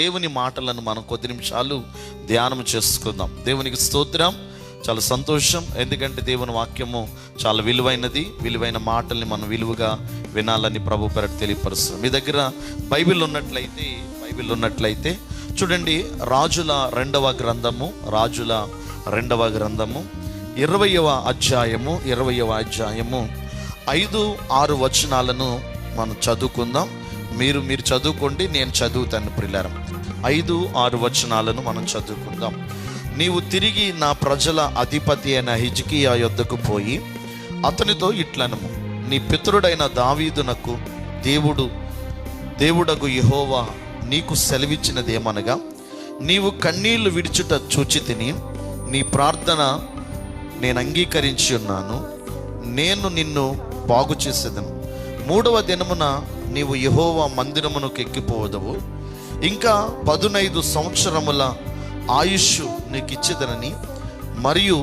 దేవుని మాటలను మనం కొద్ది నిమిషాలు ధ్యానం చేసుకుందాం. దేవునికి స్తోత్రం. చాలా సంతోషం, ఎందుకంటే దేవుని వాక్యము చాలా విలువైన మాటల్ని మనం విలువగా వినాలని ప్రభు పేరట తెలియపరుస్తాం. మీ దగ్గర బైబిల్ ఉన్నట్లయితే చూడండి, రాజుల రెండవ గ్రంథము 20వ అధ్యాయము 5-6 వచనాలను మనం చదువుకుందాం. మీరు చదువుకోండి, నేను చదువుతాను ప్రియులారా. 5-6 వచనాలను మనం చదువుకుందాం. నీవు తిరిగి నా ప్రజల అధిపతి అయిన హిజ్కియా యొద్దకు పోయి అతనితో ఇట్లనము, నీ పితరుడైన దావీదునకు దేవుడగు యెహోవా నీకు సెలవిచ్చినదేమనగా, నీవు కన్నీళ్లు విడిచుట చూచి తిని నీ ప్రార్థన నేను అంగీకరించి ఉన్నాను. నేను నిన్ను బాగు చేసేదను. 3వ దినమున నీవు యెహోవా మందిరమునకు ఎక్కిపోవదవు. ఇంకా 15 సంవత్సరముల ఆయుష్ నీకు ఇచ్చేదనని, మరియు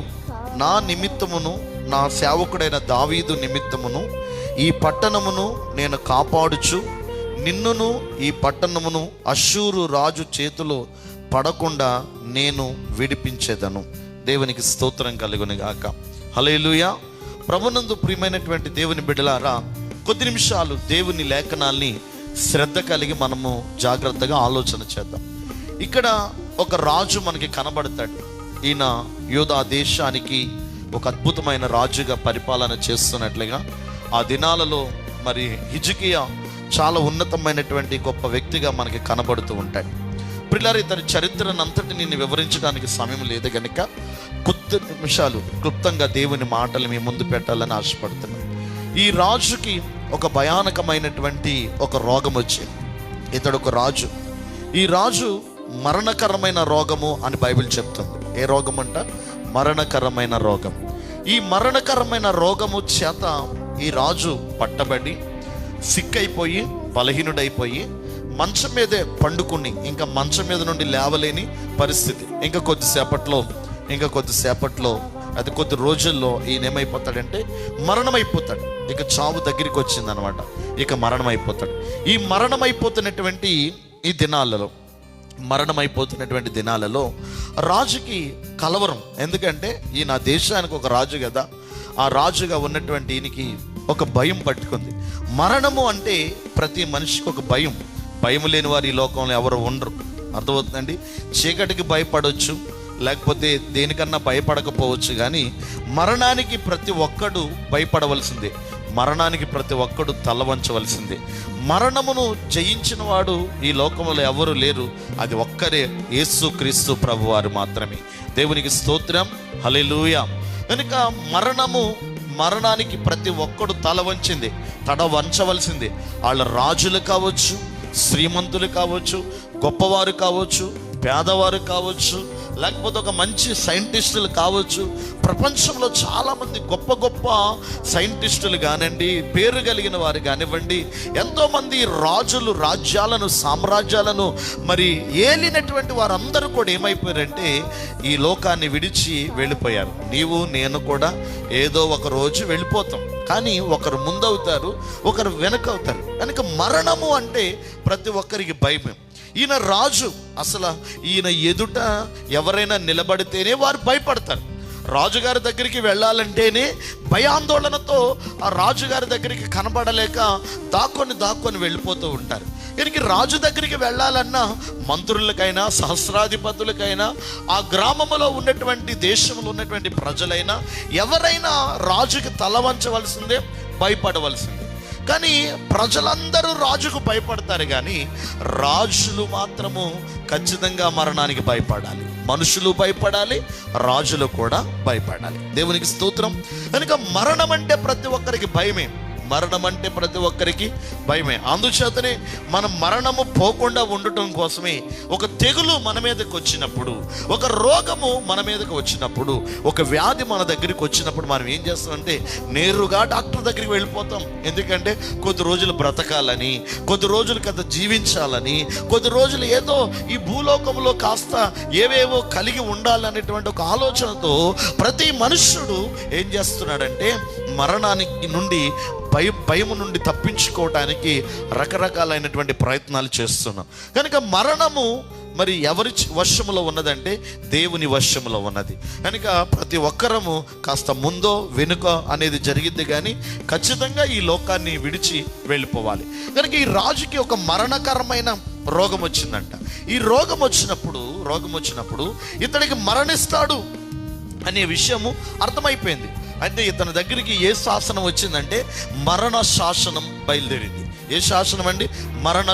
నా నిమిత్తమును నా సేవకుడైన దావీదు నిమిత్తమును ఈ పట్టణమును నేను కాపాడుచు నిన్నును ఈ పట్టణమును అష్షూరు రాజు చేతిలో పడకుండా నేను విడిపించేదను. దేవునికి స్తోత్రం కలుగును గాక. హల్లెలూయా. ప్రభునందు ప్రియమైనటువంటి దేవుని బిడ్డలారా, కొద్ది నిమిషాలు దేవుని లేఖనాల్ని శ్రద్ధ కలిగి మనము జాగ్రత్తగా ఆలోచన చేద్దాం. ఇక్కడ ఒక రాజు మనకి కనబడతాడు. ఈయన యూదా దేశానికి ఒక అద్భుతమైన రాజుగా పరిపాలన చేస్తున్నట్లుగా ఆ దినాలలో మరి హిజ్కియా చాలా ఉన్నతమైనటువంటి గొప్ప వ్యక్తిగా మనకి కనబడుతూ ఉంటాడు. పిల్లలు, ఇతని చరిత్రనంతటి నేను వివరించడానికి సమయం లేదు కనుక కొద్ది నిమిషాలు క్లుప్తంగా దేవుని మాటలు మీ ముందు పెట్టాలని ఆశపడుతున్నాను. ఈ రాజుకి ఒక భయానకమైనటువంటి ఒక రోగం వచ్చింది. ఇతడు ఒక రాజు. ఈ రాజు మరణకరమైన రోగము అని బైబిల్ చెప్తుంది. ఏ రోగం అంట? మరణకరమైన రోగం. ఈ మరణకరమైన రోగము చేత ఈ రాజు పట్టబడి సిక్కైపోయి బలహీనుడైపోయి మంచం మీదే పండుకుని ఇంకా మంచం మీద నుండి లేవలేని పరిస్థితి. ఇంకా కొద్దిసేపట్లో అది కొద్ది రోజుల్లో ఈయన ఏమైపోతాడంటే మరణమైపోతాడు. ఇక చావు దగ్గరికి వచ్చిందనమాట. ఇక మరణమైపోతాడు. ఈ మరణమైపోతున్నటువంటి దినాలలో రాజుకి కలవరం. ఎందుకంటే ఈయన దేశానికి ఒక రాజు కదా. ఆ రాజుగా ఉన్నటువంటి ఈయనకి ఒక భయం పట్టుకుంది. మరణము అంటే ప్రతి మనిషికి ఒక భయం లేని వారు ఈ లోకంలో ఎవరు ఉండరు. అర్థమవుతుందండి? చీకటికి భయపడవచ్చు, లేకపోతే దేనికన్నా భయపడకపోవచ్చు, కానీ మరణానికి ప్రతి ఒక్కడు భయపడవలసిందే. మరణానికి ప్రతి ఒక్కడు తల వంచవలసిందే. మరణమును జయించిన వాడు ఈ లోకంలో ఎవరు లేరు. అది ఒక్కరే, యేసుక్రీస్తు ప్రభువారు మాత్రమే. దేవునికి స్తోత్రం. హల్లెలూయా. కనుక మరణానికి ప్రతి ఒక్కడు తల వంచవలసిందే. వాళ్ళ రాజులు కావచ్చు, శ్రీమంతులు కావచ్చు, గొప్పవారు కావచ్చు, పేదవారు కావచ్చు, లేకపోతే ఒక మంచి సైంటిస్టులు కావచ్చు. ప్రపంచంలో చాలామంది గొప్ప సైంటిస్టులు కానివ్వండి, పేరు కలిగిన వారు కానివ్వండి, ఎంతోమంది రాజులు సామ్రాజ్యాలను మరి ఏలినటువంటి వారందరూ కూడా ఏమైపోయారంటే ఈ లోకాన్ని విడిచి వెళ్ళిపోయారు. నీవు నేను కూడా ఏదో ఒక రోజు వెళ్ళిపోతాం, కానీ ఒకరు ముందవుతారు, ఒకరు వెనకవుతారు. కనుక మరణము అంటే ప్రతి ఒక్కరికి భయం. ఈయన రాజు, అసలు ఈయన ఎదుట ఎవరైనా నిలబడితేనే వారు భయపడతారు. రాజుగారి దగ్గరికి వెళ్ళాలంటేనే భయాందోళనతో ఆ రాజుగారి దగ్గరికి కనబడలేక దాక్కొని వెళ్ళిపోతూ ఉంటారు. కనుక రాజు దగ్గరికి వెళ్ళాలన్నా మంత్రులకైనా సహస్రాధిపతులకైనా ఆ గ్రామంలో ఉన్నటువంటి దేశంలో ఉన్నటువంటి ప్రజలైనా ఎవరైనా రాజుకి తల వంచవలసిందే, భయపడవలసిందే. కానీ ప్రజలందరూ రాజుకు భయపడతారు, కానీ రాజులు మాత్రము ఖచ్చితంగా మరణానికి భయపడాలి. మనుషులు భయపడాలి, రాజులు కూడా భయపడాలి. దేవునికి స్తోత్రం. కనుక మరణం అంటే ప్రతి ఒక్కరికి భయమే. అందుచేతనే మనం మరణము పోకుండా ఉండటం కోసమే ఒక తెగులు మన మీదకి వచ్చినప్పుడు, ఒక రోగము మన మీదకి వచ్చినప్పుడు, ఒక వ్యాధి మన దగ్గరికి వచ్చినప్పుడు మనం ఏం చేస్తామంటే నేరుగా డాక్టర్ దగ్గరికి వెళ్ళిపోతాం. ఎందుకంటే కొద్ది రోజులు బ్రతకాలని, కొద్ది రోజులు కదా జీవించాలని, కొద్ది రోజులు ఏదో ఈ భూలోకంలో కాస్త ఏవేవో కలిగి ఉండాలనేటువంటి ఒక ఆలోచనతో ప్రతి మనుష్యుడు ఏం చేస్తున్నాడంటే మరణానికి నుండి భయము నుండి తప్పించుకోవటానికి రకరకాలైనటువంటి ప్రయత్నాలు చేస్తున్నాం. కనుక మరణము మరి ఎవరి వశములో ఉన్నదంటే దేవుని వశములో ఉన్నది. కనుక ప్రతి ఒక్కరము కాస్త ముందో వెనుక అనేది జరిగిద్ది, కానీ ఖచ్చితంగా ఈ లోకాన్ని విడిచి వెళ్ళిపోవాలి. కనుక ఈ రాజుకి ఒక మరణకరమైన రోగం వచ్చిందంట. ఈ రోగం వచ్చినప్పుడు ఇతడికి మరణిస్తాడు అనే విషయము అర్థమైపోయింది. అంటే ఇతని దగ్గరికి ఏ శాసనం వచ్చిందంటే మరణ శాసనం బయలుదేరింది. ఏ శాసనం అండి? మరణ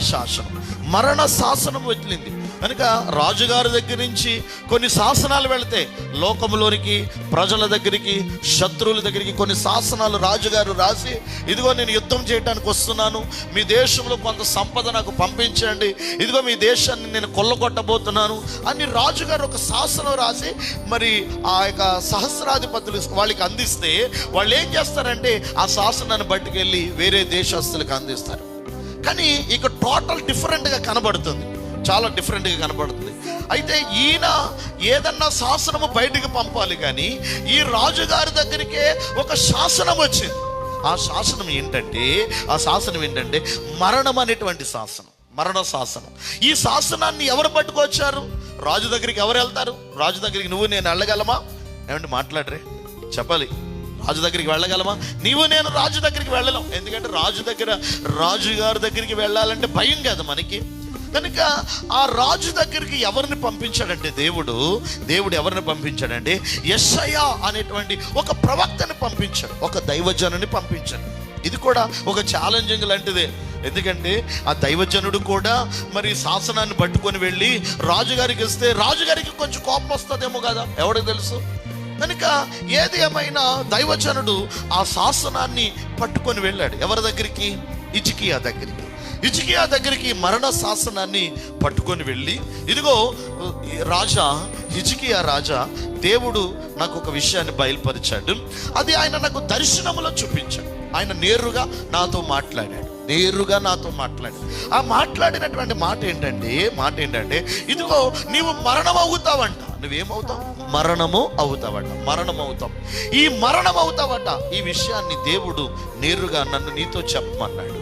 శాసనం వచ్చింది. కనుక రాజుగారి దగ్గర నుంచి కొన్ని శాసనాలు వెళితే లోకంలోనికి, ప్రజల దగ్గరికి, శత్రువుల దగ్గరికి కొన్ని శాసనాలు రాజుగారు రాసి, ఇదిగో నేను యుద్ధం చేయడానికి వస్తున్నాను, మీ దేశంలో కొంత సంపద నాకు పంపించండి, ఇదిగో మీ దేశాన్ని నేను కొల్లగొట్టబోతున్నాను అని రాజుగారు ఒక శాసనం రాసి మరి ఆ యొక్క సహస్రాధిపతులు వాళ్ళకి అందిస్తే వాళ్ళు ఏం చేస్తారంటే ఆ శాసనాన్ని పట్టుకెళ్ళి వేరే దేశస్తులకు అందిస్తారు. కానీ ఇక టోటల్ డిఫరెంట్గా కనబడుతుంది, చాలా డిఫరెంట్గా కనబడుతుంది. అయితే ఈయన ఏదన్నా శాసనము బయటికి పంపాలి, కానీ ఈ రాజుగారి దగ్గరికే ఒక శాసనం వచ్చింది. ఆ శాసనం ఏంటంటే మరణం అనేటువంటి శాసనం, మరణ శాసనం. ఈ శాసనాన్ని ఎవరు పట్టుకొచ్చారు? రాజు దగ్గరికి ఎవరు వెళ్తారు? రాజు దగ్గరికి నువ్వు నేను వెళ్ళగలమా? ఏమంటే మాట్లాడరే, చెప్పాలి. రాజు దగ్గరికి వెళ్ళగలమా? నీవు నేను రాజు దగ్గరికి వెళ్ళలేం. ఎందుకంటే రాజుగారి దగ్గరికి వెళ్ళాలంటే భయం కదా మనకి. కనుక ఆ రాజు దగ్గరికి ఎవరిని పంపించాడంటే దేవుడు ఎవరిని పంపించాడంటే యెషయా అనేటువంటి ఒక ప్రవక్తని పంపించాడు, ఒక దైవజనుని పంపించాడు. ఇది కూడా ఒక ఛాలెంజింగ్ లాంటిదే. ఎందుకంటే ఆ దైవజనుడు కూడా మరి శాసనాన్ని పట్టుకొని వెళ్ళి రాజుగారికి ఇస్తే రాజుగారికి కొంచెం కోపం వస్తుందేమో కదా, ఎవరికి తెలుసు. కనుక ఏది ఏమైనా దైవజనుడు ఆ శాసనాన్ని పట్టుకొని వెళ్ళాడు. ఎవరి దగ్గరికి? హిజ్కియా దగ్గరికి మరణ శాసనాన్ని పట్టుకొని వెళ్ళి, ఇదిగో హిజ్కియా రాజా, దేవుడు నాకు ఒక విషయాన్ని బయలుపరిచాడు, అది ఆయన నాకు దర్శనములో చూపించాడు. ఆయన నేరుగా నాతో మాట్లాడాడు. ఆ మాట్లాడినటువంటి మాట ఏంటంటే ఇదిగో నీవు మరణం అవుతావంట. నువ్వేమవుతావు? మరణము అవుతావు. ఈ మరణం అవుతావట. ఈ విషయాన్ని దేవుడు నేరుగా నన్ను నీతో చెప్పమన్నాడు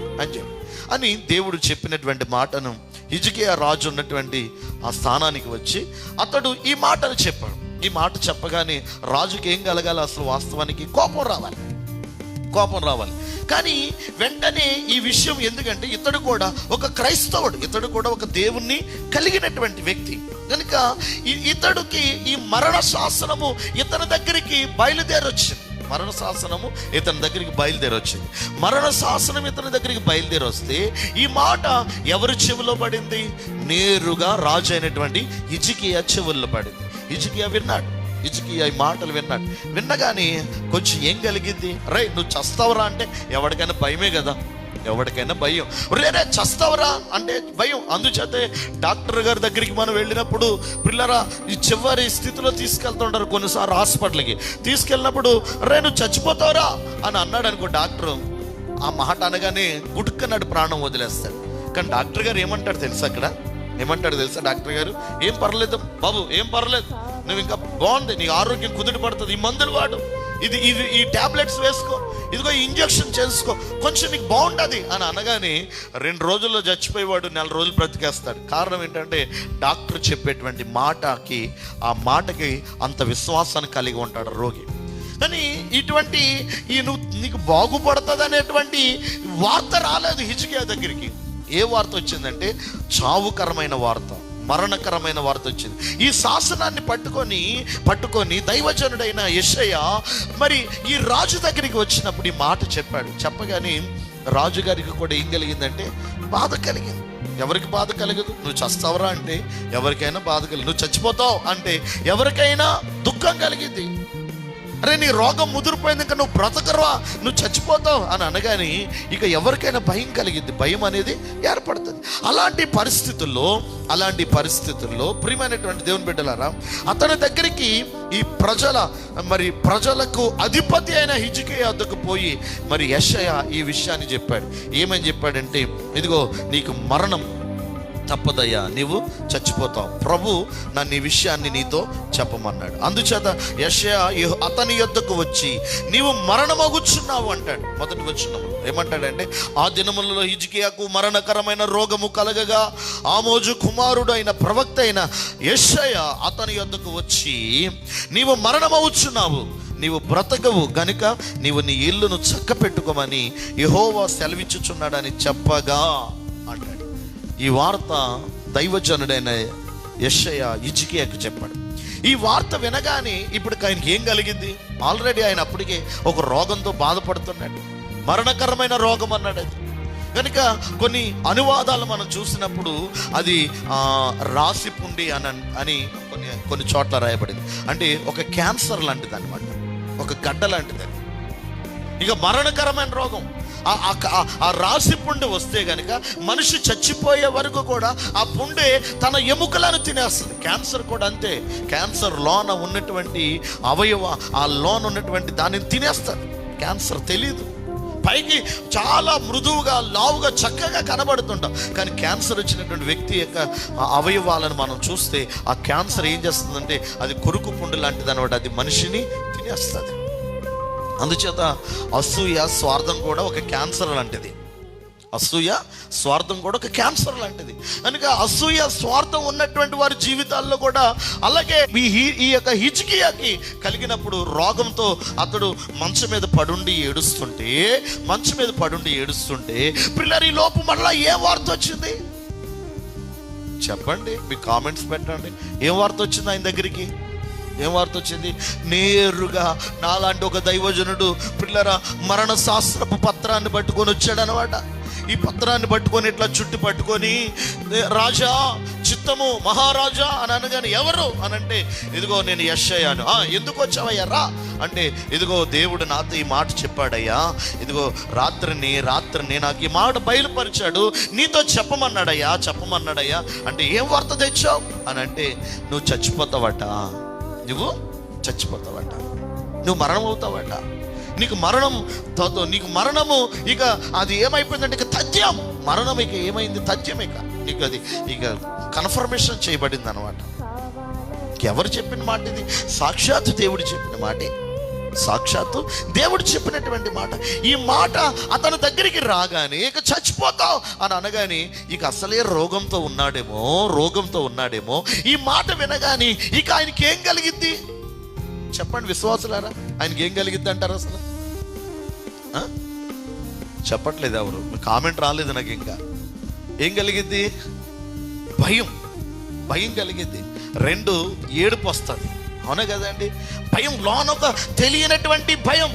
అని దేవుడు చెప్పినటువంటి మాటను హిజ్కియా రాజు ఉన్నటువంటి ఆ స్థానానికి వచ్చి అతడు ఈ మాటను చెప్పాడు. ఈ మాట చెప్పగానే రాజుకి ఏం కలగాలి? అసలు వాస్తవానికి కోపం రావాలి. కానీ వెంటనే ఈ విషయం, ఎందుకంటే ఇతడు కూడా ఒక క్రైస్తవుడు, ఇతడు కూడా ఒక దేవుణ్ణి కలిగినటువంటి వ్యక్తి. కనుక ఇతడికి ఈ మరణ శాసనము ఇతని దగ్గరికి బయలుదేరొచ్చింది. మరణ శాసనం ఇతని దగ్గరికి బయలుదేరొస్తే ఈ మాట ఎవరి చెవిలో పడింది? నేరుగా రాజు అయినటువంటి హిజ్కియా చెవుల్లో పడింది. హిజ్కియా ఈ మాటలు విన్నగానే కొంచెం ఏం కలిగింది? నువ్వు చస్తావురా అంటే ఎవరికైనా భయమే కదా, భయం. రేరే చస్తావురా అంటే భయం. అందుచేతే డాక్టర్ గారి దగ్గరికి మనం వెళ్ళినప్పుడు పిల్లరా ఈ చివరి స్థితిలో తీసుకెళ్తుంటారు కొన్నిసార్లు హాస్పిటల్కి. తీసుకెళ్ళినప్పుడు నువ్వు చచ్చిపోతావురా అని అన్నాడు అనుకో డాక్టరు, ఆ మాట అనగానే గుడుక్కన్నాడు, ప్రాణం వదిలేస్తాడు. కానీ డాక్టర్ గారు ఏమంటాడు తెలుసా? డాక్టర్ గారు ఏం పర్లేదు బాబు, ఏం పర్లేదు, నువ్వు ఇంకా బాగుంది, నీ ఆరోగ్యం కుదుట పడుతుంది, ఈ మందులు వాడు, ఈ టాబ్లెట్స్ వేసుకో, ఇదిగో ఇంజక్షన్ చేసుకో, కొంచెం నీకు బాగుంటుంది అని అనగానే 2 రోజుల్లో చచ్చిపోయేవాడు 4 రోజులు బ్రతికేస్తాడు. కారణం ఏంటంటే డాక్టర్ చెప్పేటువంటి ఆ మాటకి అంత విశ్వాసాన్ని కలిగి ఉంటాడు రోగి. కానీ ఇటువంటి నీకు బాగుపడుతుంది అనేటువంటి వార్త రాలేదు హిజ్కియా దగ్గరికి. ఏ వార్త వచ్చిందంటే చావుకరమైన వార్త, మరణకరమైన వార్త వచ్చింది. ఈ శాసనాన్ని పట్టుకొని దైవజనుడైన యెషయా మరి ఈ రాజు దగ్గరికి వచ్చినప్పుడు ఈ మాట చెప్పాడు. చెప్పగానే రాజుగారికి కూడా ఏం కలిగిందంటే బాధ కలిగింది. ఎవరికి బాధ కలగదు? నువ్వు చస్తావరా అంటే ఎవరికైనా బాధ కలిగింది. నువ్వు చచ్చిపోతావు అంటే ఎవరికైనా దుఃఖం కలిగింది. నీ రోగం ముదిరిపోయింది, ఇంకా నువ్వు బ్రతకరా, నువ్వు చచ్చిపోతావు అని అనగానే ఇక ఎవరికైనా భయం కలిగింది, భయం అనేది ఏర్పడుతుంది. అలాంటి పరిస్థితుల్లో ప్రియమైనటువంటి దేవుని బిడ్డలారా, అతని దగ్గరికి ఈ ప్రజలకు అధిపతి అయిన హిజ్కియా వద్దకు పోయి మరి యెషయా ఈ విషయాన్ని చెప్పాడు. ఏమని చెప్పాడంటే, ఇదిగో నీకు తప్పదయ్యా, నీవు చచ్చిపోతావు, ప్రభు నన్ను ఈ విషయాన్ని నీతో చెప్పమన్నాడు. అందుచేత యెషయా అతని యొద్దకు వచ్చి నీవు మరణమగుచున్నావు అంటాడు. మొదటి వచనంలో ఏమంటాడంటే, ఆ దినములలో హిజ్కియాకు మరణకరమైన రోగము కలగగా ఆమోజు కుమారుడు అయిన ప్రవక్త అయిన యెషయా అతని యొద్దకు వచ్చి నీవు మరణమవుచున్నావు, నీవు బ్రతకవు గనుక నీవు నీ ఇల్లును చక్క పెట్టుకోమని యెహోవా సెలవిచ్చుచున్నాడని చెప్పగా అంటాడు. ఈ వార్త దైవజనుడైన యెషయా హిజ్కియాకు చెప్పాడు. ఈ వార్త వినగానే ఇప్పుడు ఆయనకి ఏం కలిగింది? ఆల్రెడీ ఆయన అప్పటికే ఒక రోగంతో బాధపడుతున్నాడు. మరణకరమైన రోగం అన్నాడు అది. కనుక కొన్ని అనువాదాలు మనం చూసినప్పుడు అది రాసిపుండి అని కొన్ని చోట్ల రాయబడింది. అంటే ఒక క్యాన్సర్ లాంటిది అనమాట, ఒక గడ్డ లాంటిది. ఇక మరణకరమైన రోగం ఆ రాసి పుండు వస్తే గనక మనిషి చచ్చిపోయే వరకు కూడా ఆ పుండే తన ఎముకలను తినేస్తుంది. క్యాన్సర్ కూడా అంతే. క్యాన్సర్ లోన ఉన్నటువంటి అవయవ, ఆ లోన ఉన్నటువంటి దానిని తినేస్తుంది. క్యాన్సర్ తెలీదు, పైకి చాలా మృదువుగా లావుగా చక్కగా కనబడుతుంటాం, కానీ క్యాన్సర్ వచ్చినటువంటి వ్యక్తి యొక్క అవయవాలను మనం చూస్తే ఆ క్యాన్సర్ ఏం చేస్తుందంటే అది కొరుకు పుండు లాంటిది అనమాట, అది మనిషిని తినేస్తుంది. అందుచేత అసూయ, స్వార్థం కూడా ఒక క్యాన్సర్ లాంటిది. అసూయ, స్వార్థం కూడా ఒక క్యాన్సర్ లాంటిది. కనుక అసూయ, స్వార్థం ఉన్నటువంటి వారి జీవితాల్లో కూడా అలాగే ఈ యొక్క హిజ్కియాకి కలిగినప్పుడు రోగంతో అతడు మంచం మీద పడుండి ఏడుస్తుంటే పిల్లలు ఈ లోపు మళ్ళా ఏ వార్త వచ్చింది చెప్పండి, మీ కామెంట్స్ పెట్టండి. ఏం వార్త వచ్చింది ఆయన దగ్గరికి? ఏం వార్త వచ్చింది? నేరుగా నాలాంటి ఒక దైవజనుడు పిల్లరా మరణ శాస్త్రపు పత్రాన్ని పట్టుకొని వచ్చాడు అనమాట. ఈ పత్రాన్ని పట్టుకొని ఇట్లా చుట్టి పట్టుకొని, రాజా చిత్తము మహారాజా అని అనగానే ఎవరు అని అంటే, ఇదిగో నేను యెషయాను. ఎందుకు వచ్చావయ్యా రా అంటే, ఇదిగో దేవుడు నాతో ఈ మాట చెప్పాడయ్యా, ఇదిగో రాత్రిని నాకు ఈ మాట బయలుపరిచాడు, నీతో చెప్పమన్నాడయ్యా అంటే ఏం వార్త తెచ్చావు అని అంటే, నువ్వు చచ్చిపోతావట, నువ్వు మరణం అవుతావట, నీకు మరణము ఇక అది ఏమైపోయిందంటే ఇక తథ్యం. మరణం ఇక ఏమైంది? తథ్యం. నీకు అది కన్ఫర్మేషన్ చేయబడింది అనమాట. ఎవరు చెప్పిన మాట ఇది? సాక్షాత్తు దేవుడు చెప్పిన మాటే, సాక్షాత్తు దేవుడు చెప్పినటువంటి మాట. ఈ మాట అతని దగ్గరికి రాగానే ఇక చచ్చిపోతావు అని అనగానే ఇక అసలే రోగంతో ఉన్నాడేమో. ఈ మాట వినగానే ఇక ఆయనకి ఏం కలిగిద్ది చెప్పండి విశ్వాసులారా? ఆయనకి ఏం కలిగిద్ది అంటారు అసలు? చెప్పట్లేదు ఎవరు, కామెంట్ రాలేదు నాకు. ఇంకా ఏం కలిగిద్ది? భయం కలిగిద్ది. 2 ఏడుపు వస్తుంది. అవునా కదండి? భయం, లోన ఒక తెలియనటువంటి భయం,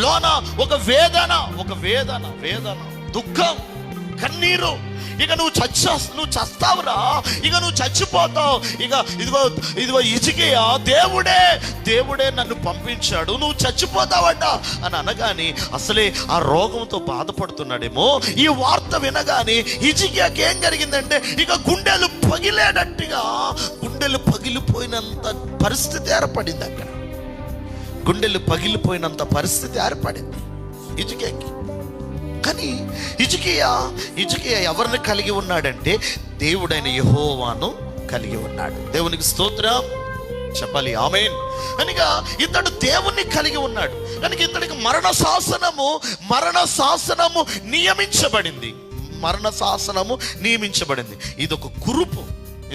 లోన ఒక వేదన, దుఃఖం, కన్నీరు. ఇక నువ్వు చస్తావురా, ఇక నువ్వు చచ్చిపోతావు. ఇక ఇదిగో హిజ్కియా, దేవుడే నన్ను పంపించాడు, నువ్వు చచ్చిపోతావట అని అనగానే అసలే ఆ రోగంతో బాధపడుతున్నాడేమో. ఈ వార్త వినగానే హిజ్కియాకి ఏం జరిగిందంటే ఇక గుండెలు పగిలిపోయినంత పరిస్థితి ఏర్పడింది. అక్కడ గుండెలు పగిలిపోయినంత పరిస్థితి ఏర్పడింది హిజ్కియాకి. కానీ హిజ్కియా ఎవరిని కలిగి ఉన్నాడంటే దేవుడైన యెహోవాను కలిగి ఉన్నాడు. దేవునికి స్తోత్రం చెప్పాలి, ఆమేన్. కనుక ఇతడు దేవుణ్ణి కలిగి ఉన్నాడు. కనుక ఇతడికి మరణ శాసనము నియమించబడింది. ఇదొక కురుపు,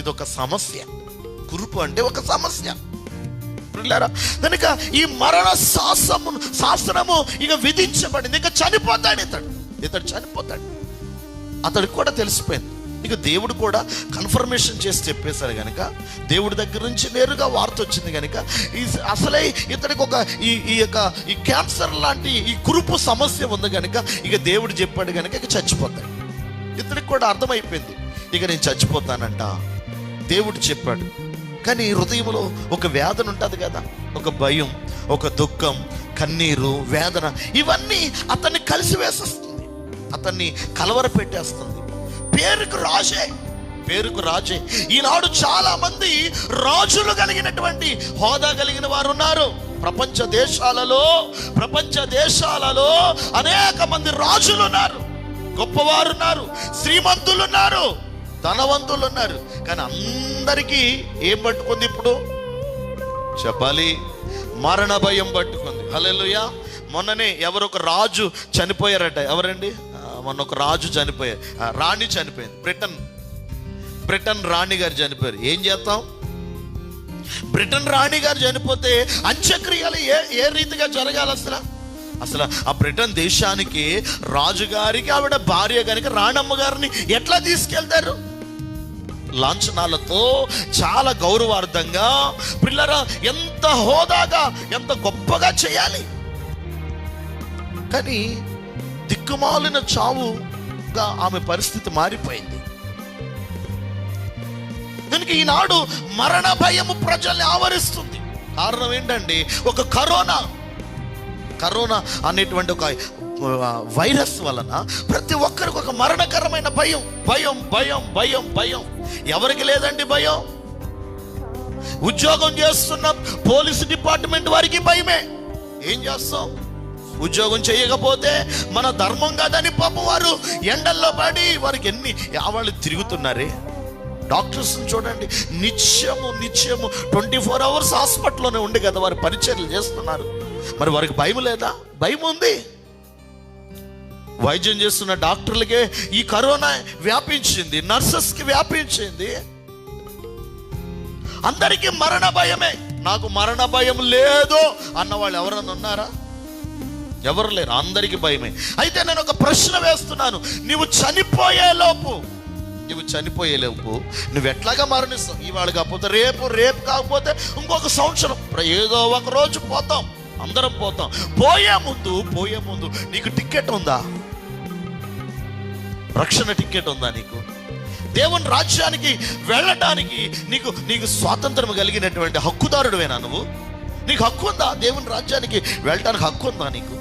ఇదొక సమస్య. కురుపు అంటే ఒక సమస్య. కనుక ఈ మరణ శాసనము ఇక విధించబడింది. ఇక చనిపోతాడు ఇతడు చనిపోతాడు. అతడికి కూడా తెలిసిపోయింది. ఇక దేవుడు కూడా కన్ఫర్మేషన్ చేసి చెప్పేశారు కనుక, దేవుడి దగ్గర నుంచి నేరుగా వార్త వచ్చింది కనుక అసలే ఇతడికి ఒక ఈ క్యాన్సర్ లాంటి ఈ కురుపు సమస్య ఉంది కనుక ఇక దేవుడు చెప్పాడు కనుక ఇక చచ్చిపోతాడు. ఇతడికి కూడా అర్థమైపోయింది, ఇక నేను చచ్చిపోతానంట. దేవుడు చెప్పాడు. కానీ హృదయంలో ఒక వేదన ఉంటుంది కదా, ఒక భయం, ఒక దుఃఖం, కన్నీరు, వేదన, ఇవన్నీ అతన్ని కలిసి వేసేస్తుంది, అతన్ని కలవర పెట్టేస్తుంది. పేరుకు రాజే. ఈనాడు చాలా మంది రాజులు కలిగినటువంటి హోదా కలిగిన వారు ఉన్నారు. ప్రపంచ దేశాలలో అనేక మంది రాజులు ఉన్నారు. గొప్పవారు ఉన్నారు, శ్రీమంతులు ఉన్నారు, ధనవంతులు ఉన్నారు. కానీ అందరికీ ఏం పట్టుకుంది ఇప్పుడు చెప్పాలి? మరణ భయం పట్టుకుంది. హల్లెలూయా. మొన్ననే ఎవరొక రాజు చనిపోయారట. ఎవరండి? మొన్న ఒక రాజు చనిపోయారు, రాణి చనిపోయింది. బ్రిటన్ రాణి గారు చనిపోయారు. ఏం చేస్తాం? బ్రిటన్ రాణి గారు చనిపోతే అంత్యక్రియలు ఏ రీతిగా జరగాలి? అసలు ఆ బ్రిటన్ దేశానికి రాజుగారికి ఆవిడ భార్య కనుక రాణమ్మ గారిని ఎట్లా తీసుకెళ్తారు? లాంఛనాలతో, చాలా గౌరవార్థంగా, పిల్లరా ఎంత హోదాగా, ఎంత గొప్పగా చేయాలి. కానీ దిక్కుమాలిన చావుగా ఆమె పరిస్థితి మారిపోయింది. దీనికి ఈనాడు మరణ భయము ప్రజల్ని ఆవరిస్తుంది. కారణం ఏంటండి? ఒక కరోనా అనేటువంటి ఒక వైరస్ వలన ప్రతి ఒక్కరికి ఒక మరణకరమైన భయం భయం భయం భయం భయం. ఎవరికి లేదండి భయం? ఉద్యోగం చేస్తున్న పోలీసు డిపార్ట్మెంట్ వారికి భయమే. ఏం చేస్తాం? ఉద్యోగం చేయకపోతే మన ధర్మం కాదని పాపం వారు ఎండల్లో పడి వారికి ఎన్ని వాళ్ళు తిరుగుతున్నారే. డాక్టర్స్ చూడండి, నిత్యము 24 hours హాస్పిటల్లోనే ఉండి కదా వారు పరిచర్యలు చేస్తున్నారు. మరి వారికి భయం లేదా? భయం ఉంది. వైద్యం చేస్తున్న డాక్టర్లకే ఈ కరోనా వ్యాపించింది, నర్సెస్కి వ్యాపించింది. అందరికీ మరణ భయమే. నాకు మరణ భయం లేదు అన్న వాళ్ళు ఎవరన్నా ఉన్నారా? ఎవరు లేరు. అందరికీ భయమే. అయితే నేను ఒక ప్రశ్న వేస్తున్నాను. నువ్వు చనిపోయేలోపు నువ్వు ఎట్లాగా మరణిస్తావు? ఇవాళ కాకపోతే రేపు కాకపోతే ఇంకొక సంవత్సరం, ఏదో ఒక రోజు పోతాం, అందరం పోతాం. పోయే ముందు నీకు టికెట్ ఉందా? రక్షణ టికెట్ ఉందా నీకు? దేవుని రాజ్యానికి వెళ్ళటానికి నీకు స్వాతంత్రం కలిగినటువంటి హక్కుదారుడువేనా నువ్వు? నీకు హక్కు ఉందా? దేవుని రాజ్యానికి వెళ్ళటానికి హక్కు ఉందా నీకు?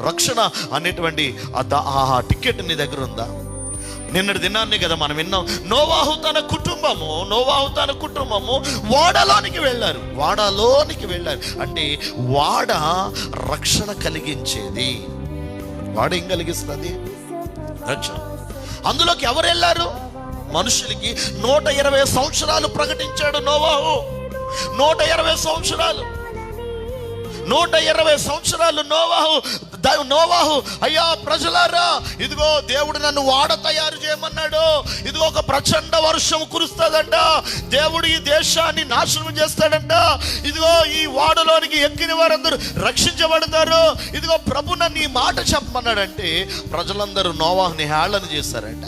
రక్షణ అనేటువంటి ఆ టికెట్ నీ దగ్గర ఉందా? నిన్నటి దినాన్ని కదా మనం విన్నాం. నోవాహు తన కుటుంబము వాడలోనికి వెళ్ళారు. అంటే వాడ రక్షణ కలిగించేది. వాడ ఏం కలిగిస్తుంది? రక్షణ. అందులోకి ఎవరు వెళ్ళారు? మనుషులకి 120 సంవత్సరాలు ప్రకటించాడు నోవాహు. 120 సంవత్సరాలు నోవాహు అయ్యా ప్రజలారా, ఇదిగో దేవుడు నన్ను వాడ తయారు చేయమన్నాడు. ఇదిగో ఒక ప్రచండ వర్షం కురుస్తుందంట, దేవుడు ఈ దేశాన్ని నాశనం చేస్తాడంట, ఇదిగో ఈ వాడలోనికి ఎక్కిన వారందరూ రక్షించబడతారు, ఇదిగో ప్రభు నన్ను ఈ మాట చెప్పమన్నాడంటే ప్రజలందరూ నోవాహుని హేళన చేశారంట.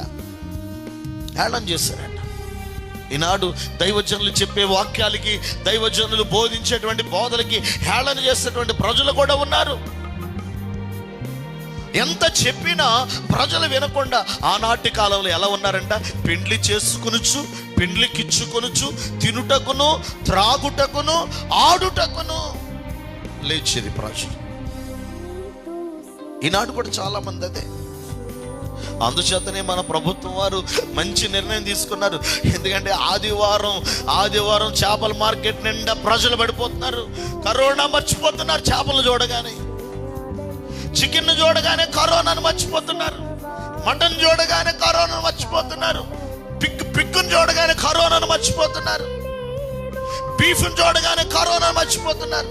ఈనాడు దైవజనులు చెప్పే వాక్యాలకి, దైవజనులు బోధించేటువంటి బోధలకి హేళన చేసేటువంటి ప్రజలు కూడా ఉన్నారు. ఎంత చెప్పినా ప్రజలు వినకుండా ఆనాటి కాలంలో ఎలా ఉన్నారంట? పెండ్లికిచ్చుకొనుచు తినుటకును త్రాగుటకును ఆడుటకును లేచిరి ప్రజలు. ఈనాడు కూడా చాలా మంది అదే. అందుచేతనే మన ప్రభుత్వం వారు మంచి నిర్ణయం తీసుకున్నారు. ఎందుకంటే ఆదివారం చేపల మార్కెట్ నిండా ప్రజలు పడిపోతున్నారు. కరోనా మర్చిపోతున్నారు. చేపలు చూడగానే, చికెన్ చూడగానే కరోనాను మర్చిపోతున్నారు. మటన్ చూడగానే కరోనాను మర్చిపోతున్నారు. పిక్కును చూడగానే కరోనాను మర్చిపోతున్నారు. బీఫ్ను చూడగానే కరోనాను మర్చిపోతున్నారు.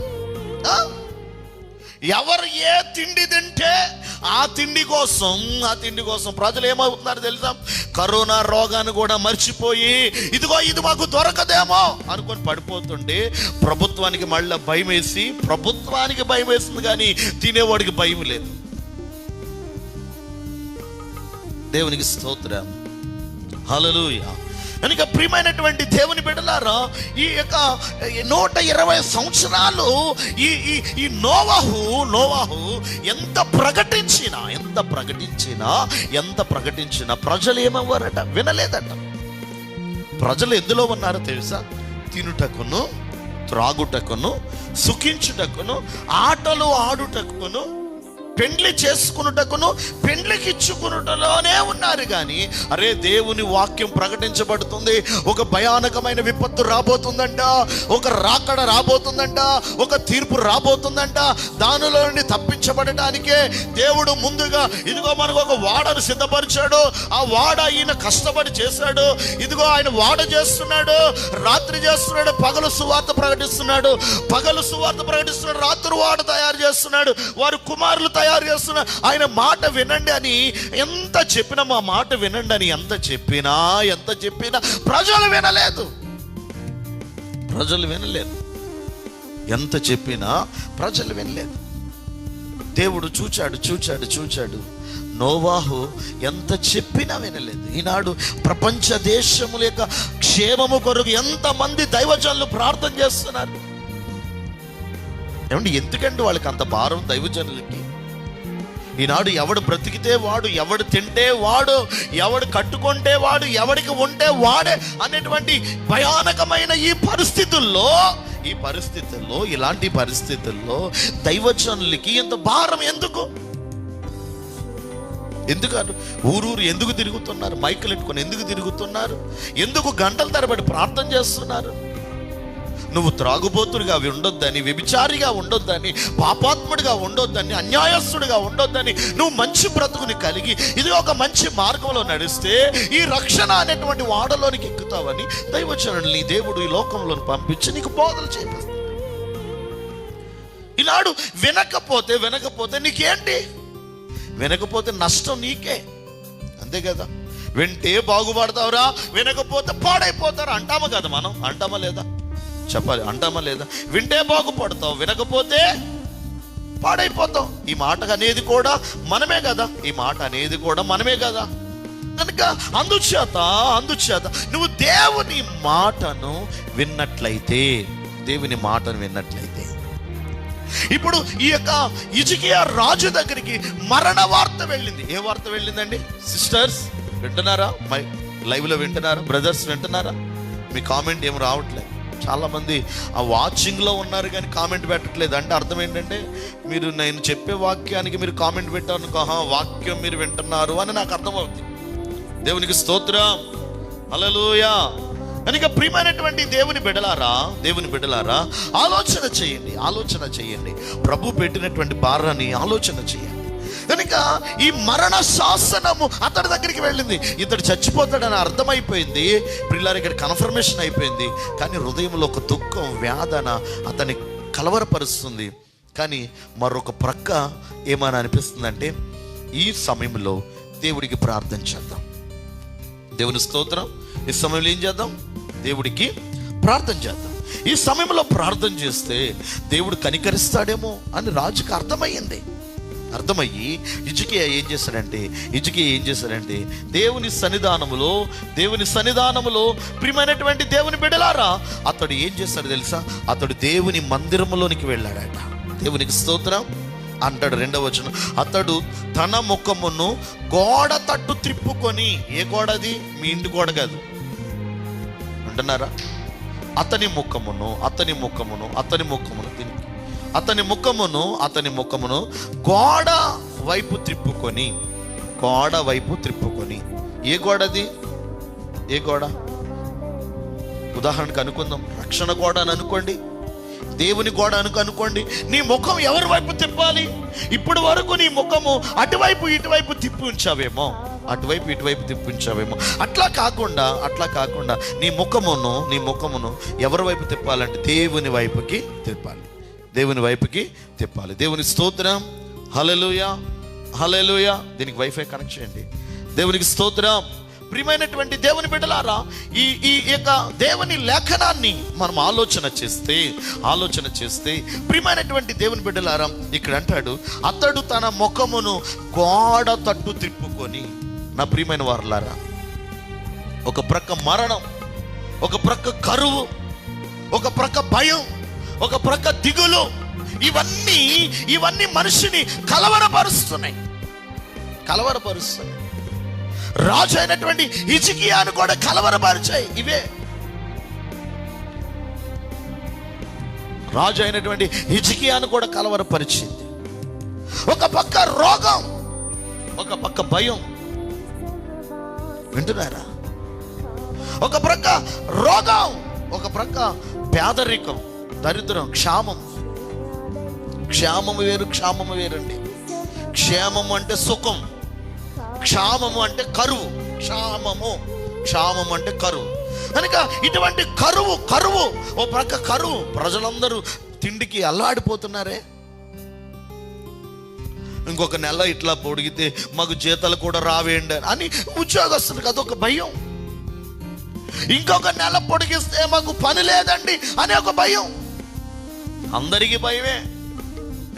ఎవరు ఏ తిండి తింటే ఆ తిండి కోసం ప్రజలు ఏమవుతున్నారు తెలుసా? కరోనా రోగాన్ని కూడా మర్చిపోయి ఇదిగో ఇది మాకు దొరకదేమో అనుకొని పడిపోతుండే ప్రభుత్వానికి మళ్ళీ భయం వేసింది, కానీ తినేవాడికి భయం లేదు. దేవునికి స్తోత్రం. హల్లెలూయా. కనుక ప్రియమైనటువంటి దేవుని బిడ్డలారా, ఈ యొక్క 120 సంవత్సరాలు ఈ నోవాహు ఎంత ప్రకటించినా ప్రజలు ఏమవ్వారట? వినలేదట. ప్రజలు ఎందులో ఉన్నారో తెలుసా? తినుటకును త్రాగుటకును సుఖించుటకును ఆటలు ఆడుటకును పెండ్లి చేసుకున్నటకును పెండ్లికి ఇచ్చుకున్నటలోనే ఉన్నారు. కానీ అరే దేవుని వాక్యం ప్రకటించబడుతుంది, ఒక భయానకమైన విపత్తు రాబోతుందంట, ఒక రాకడ రాబోతుందంట, ఒక తీర్పు రాబోతుందంట. దానిలో నుండి తప్పించబడటానికే దేవుడు ముందుగా ఇదిగో మనకు ఒక వాడను సిద్ధపరిచాడు. ఆ వాడ ఈయన కష్టపడి చేశాడు. ఇదిగో ఆయన వాడ చేస్తున్నాడు, రాత్రి చేస్తున్నాడు, పగలు సువార్త ప్రకటిస్తున్నాడు, రాత్రి వాడ తయారు చేస్తున్నాడు, వారు కుమారులు తయారు చేస్తున్నారు. ఆయన మాట వినండి అని ఎంత చెప్పినా, మా మాట వినండి అని ఎంత చెప్పినా ప్రజలు వినలేదు. ఎంత చెప్పినా ప్రజలు వినలేదు. దేవుడు చూచాడు. నోవాహు ఎంత చెప్పినా వినలేదు. ఈనాడు ప్రపంచ దేశముల యొక్క క్షేమము కొరకు ఎంతమంది దైవజనులు ప్రార్థన చేస్తున్నారు. ఏమండి, ఎందుకంటే వాళ్ళకి అంత భారం దైవజనులకి? ఈనాడు ఎవడు బ్రతికితే వాడు, ఎవడు తింటే వాడు, ఎవడు కట్టుకుంటే వాడు, ఎవడికి ఉంటే వాడే అనేటువంటి భయానకమైన ఈ పరిస్థితుల్లో ఇలాంటి పరిస్థితుల్లో దైవజనులకి ఎంత భారం? ఎందుకు ఊరూరు ఎందుకు తిరుగుతున్నారు? మైకులు ఎట్టుకొని ఎందుకు తిరుగుతున్నారు? ఎందుకు గంటల తరబడి ప్రార్థన చేస్తున్నారు? నువ్వు త్రాగుబోతుడిగా ఉండొద్దని, వ్యభిచారిగా ఉండొద్దని, పాపాత్ముడిగా ఉండొద్దని, అన్యాయస్తుడిగా ఉండొద్దని, నువ్వు మంచి బ్రతుకుని కలిగి ఇది ఒక మంచి మార్గంలో నడిస్తే ఈ రక్షణ అనేటువంటి వాడలోనికి ఎక్కుతావని దైవజనుల్ని దేవుడు ఈ లోకంలో పంపించి నీకు బోధలు చేపిస్తాడు. ఈనాడు వినకపోతే నీకేంటి? వినకపోతే నష్టం నీకే, అంతే కదా. వింటే బాగుపడతావురా, వినకపోతే పాడైపోతారు అంటామా కదా? మనం అంటామా లేదా? చెప్పాలి, అంటామా లేదా? వింటే బాగుపడతావు, వినకపోతే పాడైపోతావు. ఈ మాట అనేది కూడా మనమే కదా. కనుక అందుచేత నువ్వు దేవుని మాటను విన్నట్లయితే ఇప్పుడు ఈ యొక్క హిజ్కియా రాజు దగ్గరికి మరణ వార్త వెళ్ళింది. ఏ వార్త వెళ్ళిందండి? సిస్టర్స్ వింటున్నారా? లైవ్లో వింటున్నారా? బ్రదర్స్ వింటున్నారా? మీ కామెంట్ ఏం రావట్లేదు. చాలామంది ఆ వాచింగ్లో ఉన్నారు కానీ కామెంట్ పెట్టట్లేదు. అంటే అర్థం ఏంటంటే మీరు నేను చెప్పే వాక్యానికి మీరు కామెంట్ పెట్టారు, వాక్యం మీరు వింటున్నారు అని నాకు అర్థమవుతుంది. దేవునికి స్తోత్రం, హల్లెలూయా. కనుక ప్రియమైనటువంటి దేవుని బిడ్డలారా ఆలోచన చేయండి. ప్రభు పెట్టినటువంటి భారాన్ని ఆలోచన చేయండి. కనుక ఈ మరణ శాసనము అతడి దగ్గరికి వెళ్ళింది. ఇతడు చచ్చిపోతాడని అర్థమైపోయింది. పిల్లలు ఇక్కడ కన్ఫర్మేషన్ అయిపోయింది. కానీ హృదయంలో ఒక దుఃఖం, వేదన అతన్ని కలవరపరుస్తుంది. కానీ మరొక ప్రక్క ఏమని అనిపిస్తుందంటే ఈ సమయంలో దేవుడికి ప్రార్థన చేద్దాం. దేవుని స్తోత్రం. ఈ సమయంలో ఏం చేద్దాం? దేవుడికి ప్రార్థన చేద్దాం. ఈ సమయంలో ప్రార్థన చేస్తే దేవుడు కనికరిస్తాడేమో అని రాజుకి అర్థమయ్యి హిజ్కియా ఏం చేశాడంటే దేవుని సన్నిధానములో ప్రియమైనటువంటి దేవుని బిడ్డలారా అతడు ఏం చేస్తాడు తెలుసా? అతడు దేవుని మందిరములోనికి వెళ్ళాడట. దేవునికి స్తోత్రం. అంటాడు 2వ వచనం, అతడు తన ముఖమును గోడ తట్టు త్రిప్పుకొని. ఏ గోడ అది? మీ ఇంటి గోడ కాదు అంటున్నారా? అతని ముఖమును గోడ వైపు త్రిప్పుకొని. ఏ గోడది? ఏ గోడ? ఉదాహరణకు అనుకుందాం, రక్షణ గోడ అని అనుకోండి, దేవుని గోడ అనుకోండి. నీ ముఖం ఎవరి వైపు తిప్పాలి? ఇప్పటి వరకు నీ ముఖము అటువైపు ఇటువైపు తిప్పి ఉంచావేమో, అట్లా కాకుండా నీ ముఖమును ఎవరి వైపు తిప్పాలంటే దేవుని వైపుకి తిప్పాలి. దేవుని స్తోత్రం, హల్లెలూయా. దీనికి వైఫై కనెక్ట్ చేయండి. దేవునికి స్తోత్రం. ప్రియమైనటువంటి దేవుని బిడ్డలారా ఈ యొక్క దేవుని లేఖనాన్ని మనం ఆలోచన చేస్తే ప్రియమైనటువంటి దేవుని బిడ్డలారా ఇక్కడ అంటాడు, అతడు తన ముఖమును గోడ తట్టు త్రిప్పుకొని. నా ప్రియమైన వారలారా, ఒక ప్రక్క మరణం, ఒక ప్రక్క కరువు, ఒక ప్రక్క భయం, ఒక ప్రక్క దిగులు, ఇవన్నీ మనిషిని కలవరపరుస్తున్నాయి. రాజు అయినటువంటి హిజ్కియాను కూడా కలవరపరిచాయి. రాజు అయినటువంటి హిజ్కియాను కూడా కలవరపరిచింది. ఒక పక్క రోగం, ఒక పక్క భయం. వింటున్నారా? ఒక ప్రక్క రోగం, ఒక ప్రక్క పేదరికం, దరిద్రం, క్షామం. క్షేమము వేరు, క్షామము వేరండి. క్షేమము అంటే సుఖం, క్షామము అంటే కరువు. క్షామము అంటే కరువు. కనుక ఇటువంటి కరువు, ఓ ప్రక్క కరువు. ప్రజలందరూ తిండికి అల్లాడిపోతున్నారే. ఇంకొక నెల ఇట్లా పొడిగితే మాకు జీతాలు కూడా రావేయండి అని ఉద్యోగస్తులకు అదొక భయం. ఇంకొక నెల పొడిగిస్తే మాకు పని లేదండి అనే ఒక భయం. అందరికీ భయమే,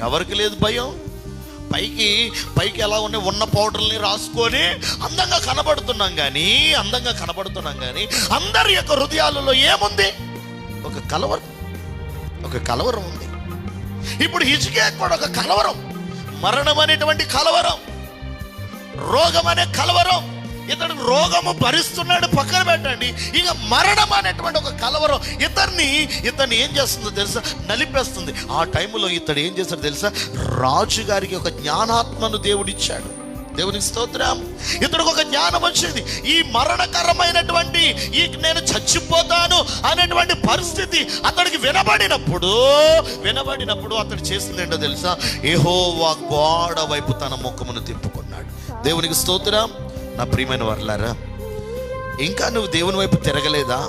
ఎవరికి లేదు భయం? పైకి ఎలా ఉన్నాయి, ఉన్న పౌడర్ని రాసుకొని అందంగా కనబడుతున్నాం కానీ అందరి యొక్క హృదయాలలో ఏముంది? ఒక కలవరం ఉంది. ఇప్పుడు హిజ్కియా కూడా ఒక కలవరం, మరణం అనేటువంటి కలవరం, రోగం అనే కలవరం. ఇతడు రోగము భరిస్తున్నాడు, పక్కన పెట్టండి. ఇక మరణం అనేటువంటి ఒక కలవరం ఇతన్ని ఏం చేస్తుందో తెలుసా? నలిపేస్తుంది. ఆ టైంలో ఇతడు ఏం చేస్తాడు తెలుసా? రాజుగారికి ఒక జ్ఞానాత్మను దేవుడిచ్చాడు. దేవునికి స్తోత్రం. ఇతడికి ఒక జ్ఞానం వచ్చింది. ఈ మరణకరమైనటువంటి నేను చచ్చిపోతాను అనేటువంటి పరిస్థితి అతడికి వినబడినప్పుడు అతడు చేసింది ఏంటో తెలుసా? యెహోవా గోడ వైపు తన ముఖమును తిప్పుకున్నాడు. దేవునికి స్తోత్రం. నా ప్రియమైన వర్లారా, ఇంకా నువ్వు దేవుని వైపు తిరగలేదా?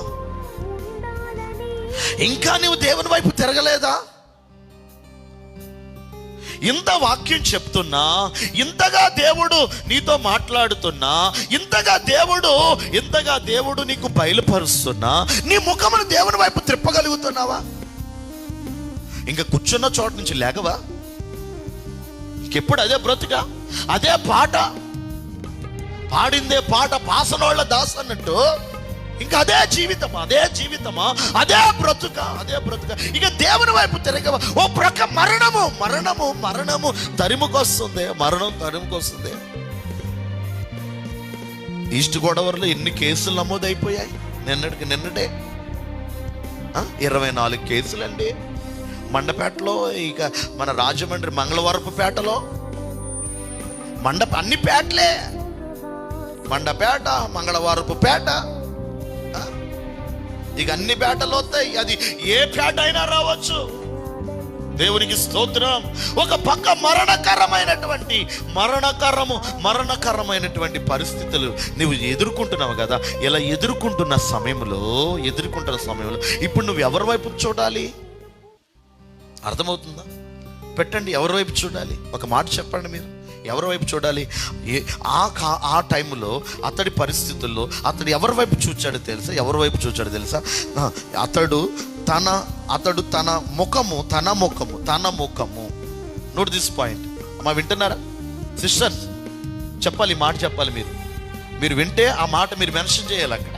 ఇంత వాక్యం చెప్తున్నా, ఇంతగా దేవుడు నీతో మాట్లాడుతున్నా, ఇంతగా దేవుడు నీకు బయలుపరుస్తున్నా, నీ ముఖమును దేవుని వైపు త్రిప్పగలుగుతున్నావా? ఇంకా కూర్చున్న చోట నుంచి లేకవా? ఇంకెప్పుడు అదే బ్రతుక, అదే పాట, పాడిందే పాట, పాసనోళ్ళ దాస్ అన్నట్టు ఇంకా అదే జీవితమా, అదే బ్రతుక. ఇక దేవుని వైపు తిరగవా? ఓ ప్రక్క మరణము తరిముకొస్తుంది. ఈస్ట్ గోదావరిలో ఎన్ని కేసులు నమోదైపోయాయి నిన్నటే? 24 కేసులండి. మండపేటలో, ఇక మన రాజమండ్రి మంగళవరపు పేటలో, అన్ని పేటలే, మండపేట, మంగళవారపు పేట, ఇక అన్ని పేటలు వస్తాయి. అది ఏ పేట అయినా రావచ్చు. దేవునికి స్తోత్రం. ఒక పక్క మరణకరమైనటువంటి పరిస్థితులు నువ్వు ఎదుర్కొంటున్నావు కదా. ఇలా ఎదుర్కొంటున్న సమయంలో ఇప్పుడు నువ్వు ఎవరి వైపు చూడాలి? అర్థమవుతుందా? పెట్టండి, ఎవరి వైపు చూడాలి? ఒక మాట చెప్పండి మీరు, ఎవరి వైపు చూడాలి? ఆ టైంలో అతడి పరిస్థితుల్లో అతడు ఎవరి వైపు చూచాడో తెలుసా? అతడు తన ముఖము. Note this point. అమ్మా, వింటున్నారా సిస్టర్స్? చెప్పాలి, ఈ మాట చెప్పాలి. మీరు వింటే ఆ మాట మీరు మెన్షన్ చేయాలి అక్కడ.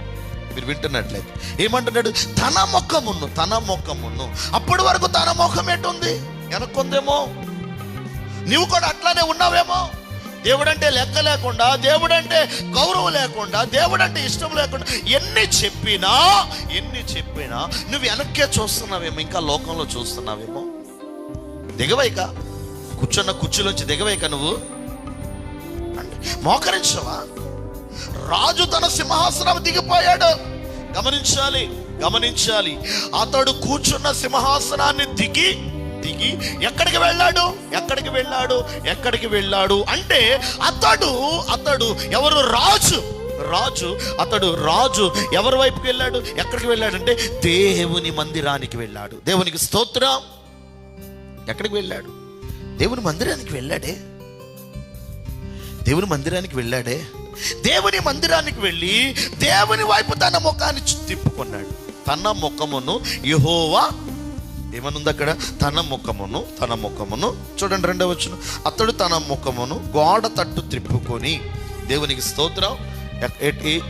మీరు వింటున్నట్లయితే ఏమంటున్నాడు? తన ముఖమును. అప్పటి వరకు తన ముఖం ఎటుంది? వెనక్కుందేమో. నువ్వు కూడా అట్లానే ఉన్నావేమో. దేవుడంటే లెక్క లేకుండా, దేవుడంటే గౌరవం లేకుండా, దేవుడంటే ఇష్టం లేకుండా ఎన్ని చెప్పినా నువ్వు వెనక్కే చూస్తున్నావేమో, ఇంకా లోకంలో చూస్తున్నావేమో. దిగవైక, కూర్చున్న కుర్చీలోంచి దిగవైక నువ్వు అంటే మోకరించవా? రాజు తన సింహాసనం దిగిపోయాడు. గమనించాలి. అతడు కూర్చున్న సింహాసనాన్ని దిగి ఎక్కడికి వెళ్ళాడు అంటే అతడు ఎవరు? రాజు ఎవరి వైపుకి వెళ్ళాడు? ఎక్కడికి వెళ్ళాడంటే దేవుని మందిరానికి వెళ్ళాడు. దేవునికి స్తోత్రం. ఎక్కడికి వెళ్ళాడు? దేవుని మందిరానికి వెళ్ళాడే. దేవుని మందిరానికి వెళ్ళి దేవుని వైపు తన ముఖాన్ని తిప్పుకున్నాడు. తన ముఖమును యెహోవా ఏమనుంది అక్కడ? తన ముఖమును చూడండి, 2వ వచనం. అతడు తన ముఖమును గోడ తట్టు తిప్పుకొని, దేవునికి స్తోత్రం,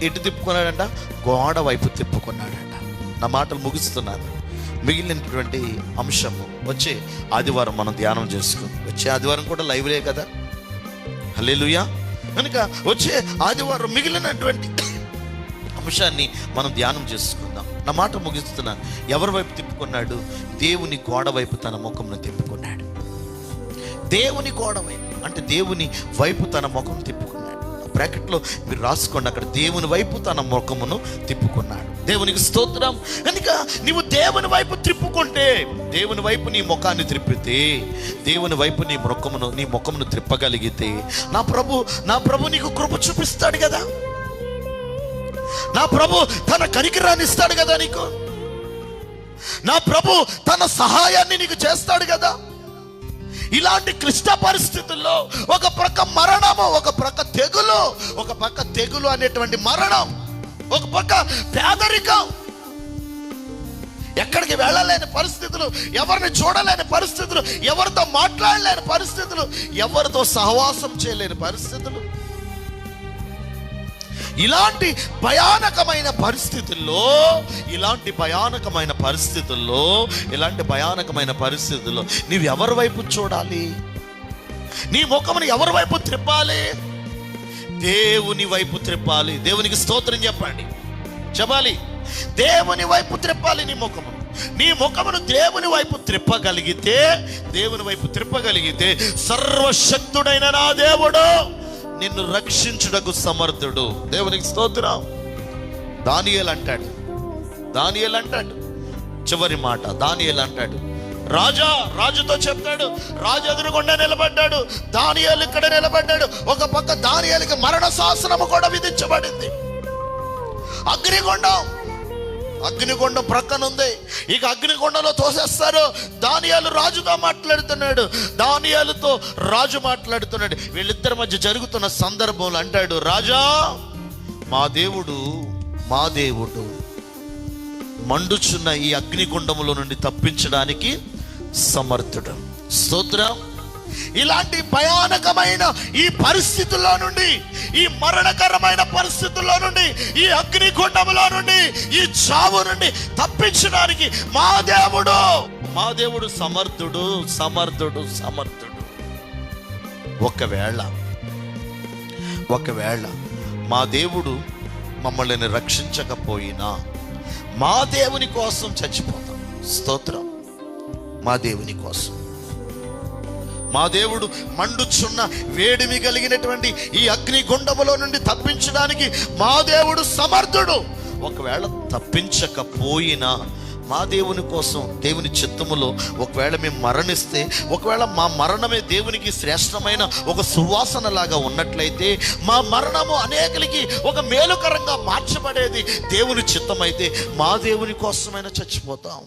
ఎటు తిప్పుకున్నాడంట? గోడ వైపు తిప్పుకున్నాడంట. నా మాటలు ముగిస్తున్నాను. మిగిలినటువంటి అంశము వచ్చే ఆదివారం మనం ధ్యానం చేసుకుందాం. వచ్చే ఆదివారం కూడా లైవ్లే కదా, హల్లెలూయా. కనుక వచ్చే ఆదివారం మిగిలినటువంటి అంశాన్ని మనం ధ్యానం చేసుకుందాం. నా మాట ముగిస్తున్నాను. ఎవరి వైపు తిప్పుకున్నాడు? దేవుని గోడ వైపు తన ముఖంను తిప్పుకున్నాడు. దేవుని గోడ వైపు, అంటే దేవుని వైపు తన ముఖం తిప్పుకున్నాడు. బ్రాకెట్లో మీరు రాసుకోండి, అక్కడ దేవుని వైపు తన ముఖమును తిప్పుకున్నాడు. దేవునికి స్తోత్రం. కనుక నీవు దేవుని వైపు తిప్పుకుంటే, దేవుని వైపు నీ ముఖాన్ని త్రిప్పితే, దేవుని వైపు నీ ముఖమును త్రిప్పగలిగితే, నా ప్రభు నీకు కృప చూపిస్తాడు కదా. నా ప్రభు తన కనికరాన్ని ఇస్తాడు కదా నీకు. నా ప్రభు తన సహాయాన్ని నీకు చేస్తాడు కదా. ఇలాంటి క్లిష్ట పరిస్థితుల్లో ఒక ప్రక్క మరణము, ఒక ప్రక్క తెగులు అనేటువంటి మరణం, ఒక పక్క పేదరికం, ఎక్కడికి వెళ్ళలేని పరిస్థితులు, ఎవరిని చూడలేని పరిస్థితులు, ఎవరితో మాట్లాడలేని పరిస్థితులు, ఎవరితో సహవాసం చేయలేని పరిస్థితులు, ఇలాంటి భయానకమైన పరిస్థితుల్లో నీవు ఎవరి వైపు చూడాలి? నీ ముఖమును ఎవరి వైపు త్రిప్పాలి? దేవుని వైపు త్రిప్పాలి. దేవునికి స్తోత్రం చెప్పండి, చెప్పాలి. దేవుని వైపు త్రిప్పాలి నీ ముఖమును దేవుని వైపు త్రిప్పగలిగితే సర్వశక్తుడైన నా దేవుడు నిన్ను రక్షించుటకు సమర్థుడు. దేవునికి స్తోత్రం. దానియేలు అంటాడు చివరి మాట. దానియేలు అంటాడు, రాజుతో చెప్తాడు. రాజు ఎదురుగుండా నిలబడ్డాడు, దానియేలు ఇక్కడ నిలబడ్డాడు. ఒక పక్క దానియేలుకి మరణ శాసనము కూడా విధించబడింది. అగ్నిగుండం ప్రక్కనుంది. ఇక అగ్నిగుండంలో తోసేస్తారు. దానియేలు రాజుతో మాట్లాడుతున్నాడు, దానియేలుతో రాజు మాట్లాడుతున్నాడు. వీళ్ళిద్దరి మధ్య జరుగుతున్న సందర్భంలో అంటాడు, రాజా, మా దేవుడు మండుచున్న ఈ అగ్నిగుండములో నుండి తప్పించడానికి సమర్థుడు. స్తోత్రం. ఇలాంటి భయానకమైన ఈ పరిస్థితుల్లో నుండి, ఈ మరణకరమైన పరిస్థితుల్లో నుండి, ఈ అగ్నిగుండములో నుండి, ఈ చావు నుండి తప్పించడానికి మా దేవుడు సమర్థుడు. ఒకవేళ మా దేవుడు మమ్మల్ని రక్షించకపోయినా మా దేవుని కోసం చచ్చిపోతాం. స్తోత్రం. మా దేవుని కోసం, మా దేవుడు మండుచున్న వేడిమి కలిగినటువంటి ఈ అగ్నిగుండములో నుండి తప్పించడానికి మా దేవుడు సమర్థుడు. ఒకవేళ తప్పించకపోయినా మా దేవుని కోసం, దేవుని చిత్తములో ఒకవేళ మేము మరణిస్తే, ఒకవేళ మా మరణమే దేవునికి శ్రేష్టమైన ఒక సువాసన లాగా ఉన్నట్లయితే, మా మరణము అనేకులకి ఒక మేలుకరంగా మార్చబడేది దేవుని చిత్తమైతే, మా దేవుని కోసమైనా చచ్చిపోతాం.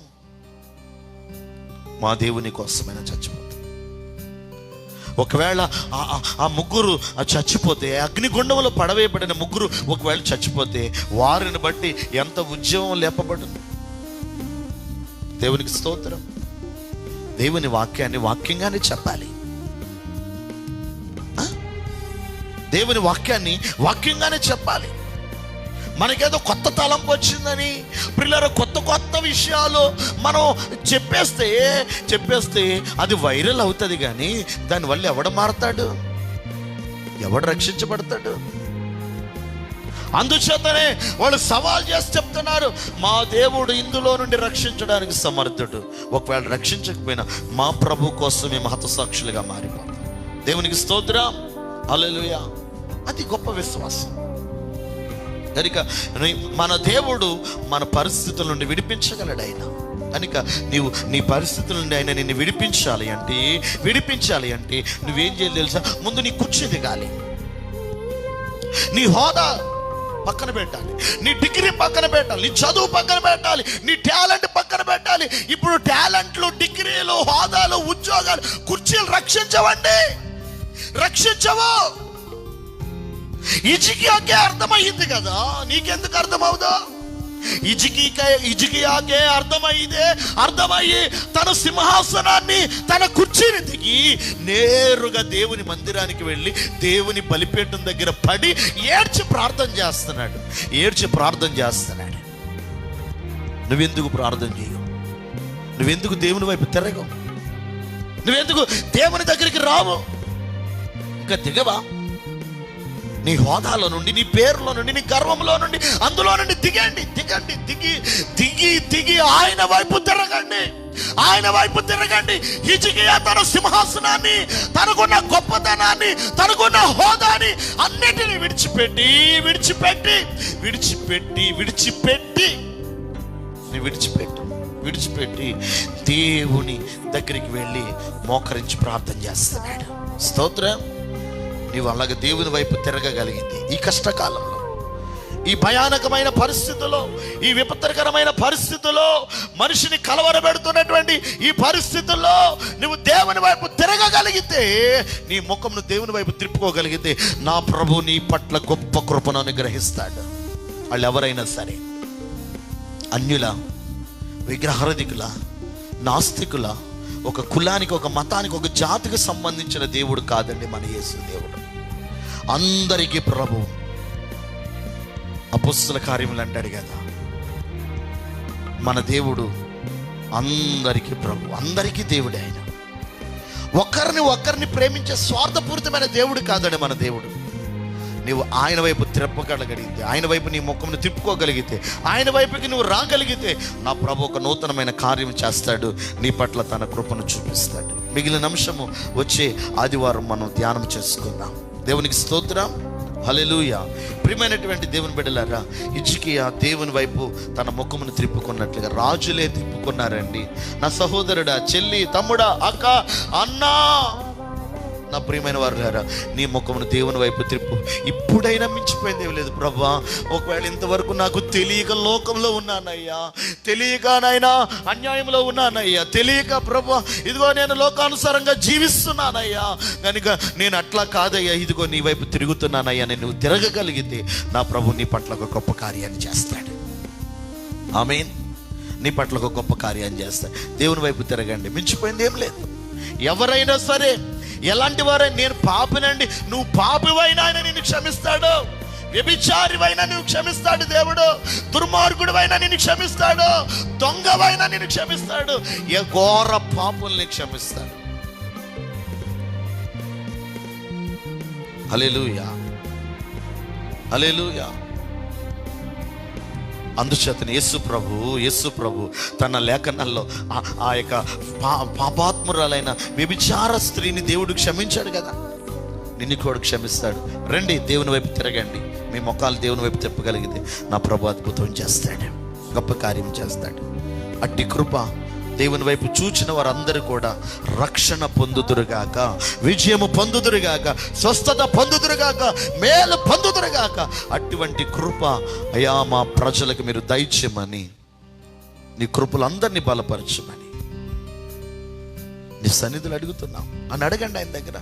ఒకవేళ ఆ ముగ్గురు చచ్చిపోతే, అగ్నిగుండంలో పడవేయబడిన ముగ్గురు ఒకవేళ చచ్చిపోతే, వారిని బట్టి ఎంత ఉద్యమం లేపబడుతుంది. దేవునికి స్తోత్రం. దేవుని వాక్యంగానే చెప్పాలి. దేవుని వాక్యంగానే చెప్పాలి. మనకేదో కొత్త తలంపు వచ్చిందని పిల్లలు కొత్త విషయాలు మనం చెప్పేస్తే అది వైరల్ అవుతుంది. కానీ దానివల్ల ఎవడు మారతాడు? ఎవడు రక్షించబడతాడు? అందుచేతనే వాళ్ళు సవాల్ చేసి చెప్తున్నారు, మా దేవుడు ఇందులో నుండి రక్షించడానికి సమర్థుడు. ఒకవేళ రక్షించకపోయినా మా ప్రభు కోసం మేము హతసాక్షులుగా మారిపోతాం. దేవునికి స్తోత్రం. హల్లెలూయా. అది గొప్ప విశ్వాసం. కనుక మన దేవుడు మన పరిస్థితుల నుండి విడిపించగలడు. ఆయన కనుక నీవు నీ పరిస్థితుల నుండి ఆయన నిన్ను విడిపించాలి అంటే నువ్వేం చేయాలి తెలుసా? ముందు నీ కుర్చీ దిగాలి, నీ హోదా పక్కన పెట్టాలి, నీ డిగ్రీ పక్కన పెట్టాలి, నీ చదువు పక్కన పెట్టాలి, నీ టాలెంట్ పక్కన పెట్టాలి. ఇప్పుడు టాలెంట్లు, డిగ్రీలు, హోదాలు, ఉద్యోగాలు, కుర్చీలు రక్షించవు. ఇజికియాకే అర్థమయ్యింది కదా, నీకెందుకు అర్థమవుదా? ఇజికియాకే అర్థమయ్యి తన సింహాసనాన్ని, తన కుర్చీని దిగి నేరుగా దేవుని మందిరానికి వెళ్ళి దేవుని బలిపీఠం దగ్గర పడి ఏడ్చి ప్రార్థన చేస్తున్నాడు. నువ్వెందుకు ప్రార్థన చేయవు? నువ్వెందుకు దేవుని వైపు తిరగవు? నువ్వెందుకు దేవుని దగ్గరికి రావు? ఇంకా దిగవా? నీ హోదాలో నుండి, నీ పేరులో నుండి, నీ గర్వంలో నుండి, అందులో నుండి దిగి ఆయన వైపు తిరగండి. ఆయన వైపు తిరగండి. హిజ్కియా తన సింహాసనాన్ని, తనకున్న గొప్పతనాన్ని, తనకున్న హోదాని అన్నిటినీ విడిచిపెట్టి దేవుని దగ్గరికి వెళ్ళి మోకరించి ప్రార్థన చేస్తున్నాడు. స్తోత్రం. నీవు అలాగే దేవుని వైపు తిరగగలిగింది ఈ కష్టకాలంలో, ఈ భయానకమైన పరిస్థితుల్లో, ఈ విపత్కరమైన పరిస్థితుల్లో, మనిషిని కలవరబెడుతున్నటువంటి ఈ పరిస్థితుల్లో నువ్వు దేవుని వైపు తిరగగలిగితే, నీ ముఖంను దేవుని వైపు తిప్పుకోగలిగితే, నా ప్రభు నీ పట్ల గొప్ప కృపను అనుగ్రహిస్తాడు. వాళ్ళు ఎవరైనా సరే, అన్యుల, విగ్రహారాధికుల, నాస్తికుల, ఒక కులానికి, ఒక మతానికి, ఒక జాతికి సంబంధించిన దేవుడు కాదండి మన యేసు దేవుడు. అందరికీ ప్రభు. అపొస్తలుల కార్యములు అంటాడు కదా, మన దేవుడు అందరికీ ప్రభు, అందరికీ దేవుడే. ఆయన ఒకరిని ప్రేమించే స్వార్థపూరితమైన దేవుడు కాదండి మన దేవుడు. నీవు ఆయన వైపు తిప్పగలిగితే, ఆయన వైపు నీ ముఖంను తిప్పుకోగలిగితే, ఆయన వైపుకి నువ్వు రాగలిగితే, నా ప్రభు ఒక నూతనమైన కార్యం చేస్తాడు, నీ పట్ల తన కృపను చూపిస్తాడు. మిగిలిన అంశము వచ్చే ఆదివారం మనం ధ్యానం చేసుకుందాం. దేవునికి స్తోత్రం. హల్లెలూయా. ప్రియమైనటువంటి దేవుని బిడ్డలారా, హిజ్కియా దేవుని వైపు తన ముఖమును త్రిప్పుకున్నట్లుగా రాజులే త్రిప్పుకున్నారండి. నా సహోదరుడా, చెల్లి, తమ్ముడా, అక్క, అన్నా, నా ప్రియమైన వారులారా, నీ ముఖమును దేవుని వైపు త్రిప్పు. ఇప్పుడైనా మించిపోయింది ఏమి లేదు. ప్రభా, ఒకవేళ ఇంతవరకు నాకు తెలియక లోకంలో ఉన్నానయ్యా, తెలియక నాయనా అన్యాయంలో ఉన్నానయ్యా, తెలియక ప్రభా ఇదిగో నేను లోకానుసారంగా జీవిస్తున్నానయ్యా, కనుక నేను అట్లా కాదయ్యా, ఇదిగో నీ వైపు తిరుగుతున్నానయ్యా, నేను నువ్వు తిరగగలిగితే నా ప్రభు నీ పట్ల ఒక గొప్ప కార్యాన్ని చేస్తాడు. ఆమేన్. నీ పట్ల ఒక గొప్ప కార్యాన్ని చేస్తాడు. దేవుని వైపు తిరగండి. మించిపోయింది ఏం లేదు. ఎవరైనా సరే, ఎలాంటి వారే, నేను పాపినండి, నువ్వు పాపివైనా ఆయన నిన్ను క్షమిస్తాడు. వ్యభిచారివైనా నువ్వు క్షమిస్తాడు దేవుడు. దుర్మార్గుడివైనా నిన్ను క్షమిస్తాడు. దొంగవైనా నిన్ను క్షమిస్తాడు. ఏ ఘోర పాపుల్ని క్షమిస్తాడు. హల్లెలూయా, హల్లెలూయా. అందుచేతనే యేసు ప్రభు తన లేఖనాల్లో ఆ యొక్క పాపాత్మురాలైన వ్యభిచార స్త్రీని దేవుడు క్షమించాడు కదా, నిన్ను కూడా క్షమిస్తాడు. రండి, దేవుని వైపు తిరగండి. మీ ముఖాలు దేవుని వైపు తిప్పగలిగితే నా ప్రభు అద్భుతం చేస్తాడు, గొప్ప కార్యం చేస్తాడు. అట్టి కృప దేవుని వైపు చూచిన వారందరూ కూడా రక్షణ పొందుదురుగాక, విజయము పొందుదురుగాక, స్వస్థత పొందుదురుగాక, మేలు పొందుదురుగాక. అటువంటి కృప అయ్యా మా ప్రజలకు మీరు దయచేయమని, నీ కృపలు అందరినీ బలపరచమని నీ సన్నిధులు అడుగుతున్నాం అని అడగండి. ఆయన దగ్గర,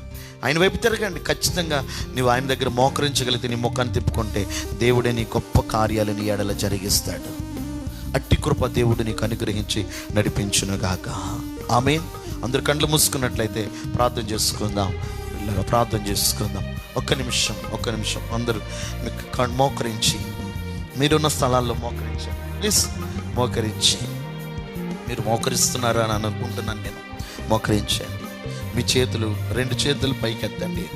ఆయన వైపు తిరగండి. ఖచ్చితంగా నువ్వు ఆయన దగ్గర మోకరించగలిగితే, నీ ముఖాన్ని తిప్పుకుంటే దేవుడే నీ గొప్ప కార్యాలు నీ ఎడల జరిగిస్తాడు. అట్టి కృప దేవుడు నీకు అనుగ్రహించి నడిపించునుగాక. ఆమేన్. అందరు కళ్ళు మూసుకున్నట్లయితే ప్రార్థన చేసుకుందాం. ప్రార్థన చేసుకుందాం. ఒక్క నిమిషం అందరూ మోకరించి, మీరున్న స్థలాల్లో మోకరించండి ప్లీజ్. మోకరించి, మీరు మోకరిస్తున్నారా అని అనుకుంటున్నాను నేను. మోకరించండి. మీ చేతులు, 2 చేతులు పైకెత్తండి.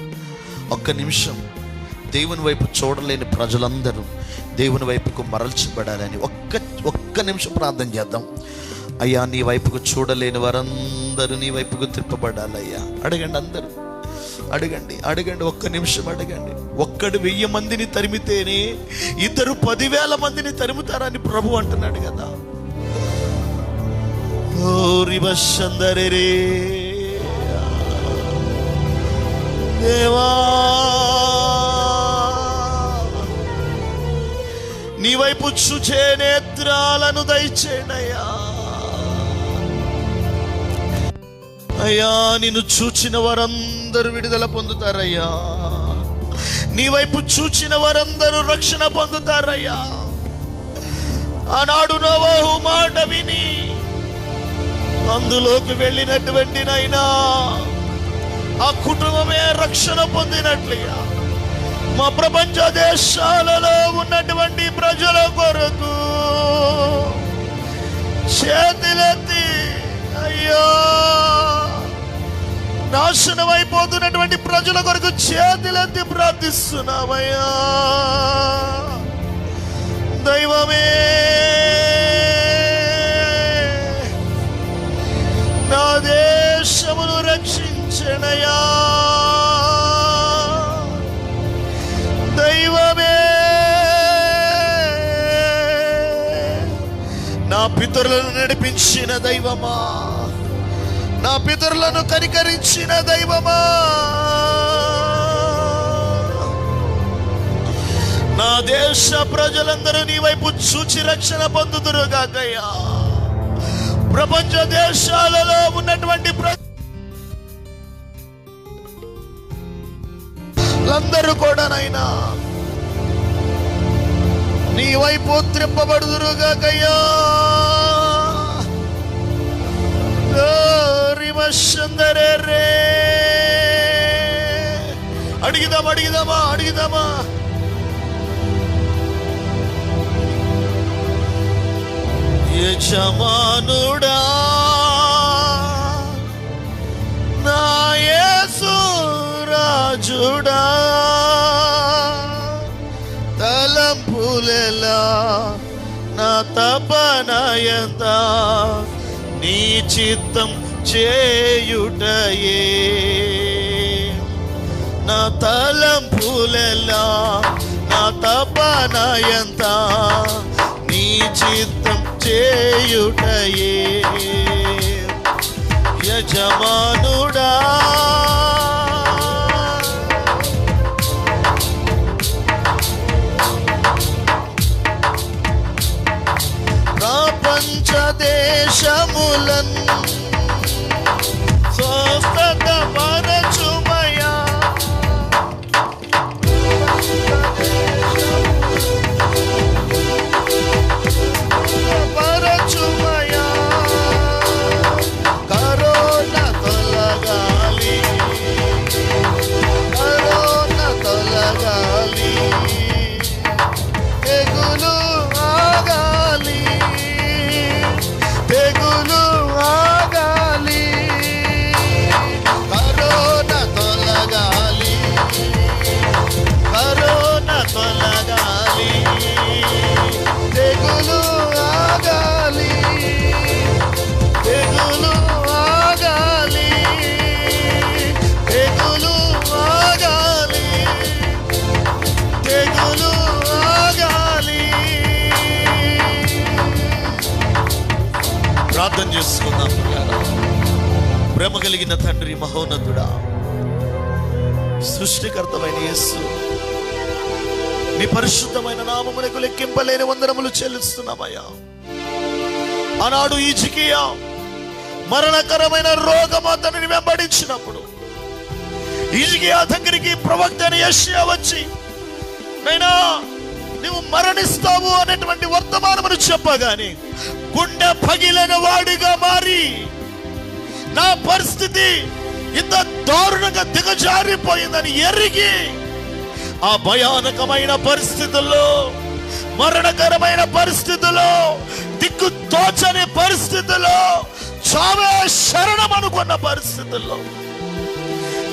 ఒక్క నిమిషం దేవుని వైపు చూడలేని ప్రజలందరూ దేవుని వైపుకు మరల్చబడాలని ఒక్క నిమిషం ప్రార్థన చేద్దాం. అయ్యా, నీ వైపుకు చూడలేని వారందరూ నీ వైపుకు తిప్పబడాలయ్యా. అడగండి, అందరూ అడగండి. ఒక్క నిమిషం అడగండి. ఒక్కడు 1000 మందిని తరిమితేనే ఇద్దరు 10,000 మందిని తరుముతారని ప్రభు అంటున్నాడు కదా. దేవా, నీ వైపు చూచే నేత్రాలను దయచేయండి అయ్యా. అయ్యా, నిన్ను చూచిన వారందరూ విడుదల పొందుతారయ్యా. నీ వైపు చూచిన వారందరూ రక్షణ పొందుతారయ్యా. ఆనాడు నోవహు మాట విని అందులోకి వెళ్ళినటువంటి నైనా ఆ కుటుంబమే రక్షణ పొందినట్లుగా మా ప్రపంచ దేశాలలో ఉన్నటువంటి ప్రజల కొరకు చేతులెత్తి, అయ్యా, నాశనం అయిపోతున్నటువంటి ప్రజల కొరకు చేతులెత్తి ప్రార్థిస్తున్నామయ్యా. దైవమే, నా పితరులను నడిపించిన దైవమా, నా పితరులను కనికరించిన దైవమా, నా దేశ ప్రజలందరూ నీ వైపు చూచి రక్షణ పొందుదురుగాకయ్యా. ప్రపంచ దేశాలలో ఉన్నటువంటి ప్రజలందరూ కూడానైనా నీ వైపు త్రిప్పబడుదురుగాకయ్యా. అడిగిదామా యజమానుడా నా యేసు రాజుడా, తలంపులెలా నా తపనయంత నీ చిత్తం చేయుటయే. నా తలంపులెలా నా తపనయంత నీ చిత్తం చేయుటయే. యజమానుడా ప్రపంచ దేశములన్ స్వస్థత పరచుమయా. ప్రార్థన చేసుకుందాం. ప్రేమ కలిగిన తండ్రి, మహోన్నతుడా, సృష్టికర్తమైన యేసు, నీ పరిశుద్ధమైన నామమునకు లెక్కింపలేని వందనములు చెల్లిస్తున్నామయ్యా. ఆనాడు హిజ్కియా మరణకరమైన రోగం అతనిని వెంబడించినప్పుడు హిజ్కియా దగ్గరికి ప్రవక్త అయిన యెషయా వచ్చి, నైనా నువ్వు మరణిస్తావు అనేటువంటి వర్తమానమును చెప్పగానే గుండె పగిలిన వాడిగా మారి, నా పరిస్థితి ఇంత దారుణంగా దిగజారిపోయిందని ఎరిగి ఆ భయానకమైన పరిస్థితుల్లో, మరణకరమైన పరిస్థితుల్లో, దిక్కు తోచని పరిస్థితుల్లో, చావే శరణం అనుకున్న పరిస్థితుల్లో,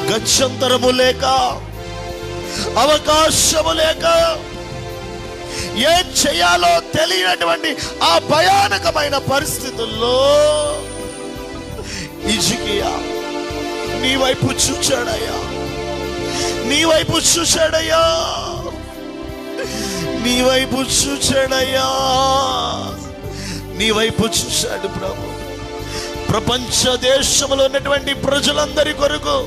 గత్యంతరము లేక, అవకాశము లేక, ఏం చేయాలో తెలియనటువంటి ఆ భయానకమైన పరిస్థితుల్లో హిజ్కియా నీ వైపు చూచాడయ్యా, నీ వైపు చూచాడయ్యా, నీ వైపు చూచాడయ్యా, నీ వైపు చూశాడు ప్రభు. ప్రపంచ దేశంలో ఉన్నటువంటి ప్రజలందరి కొరకు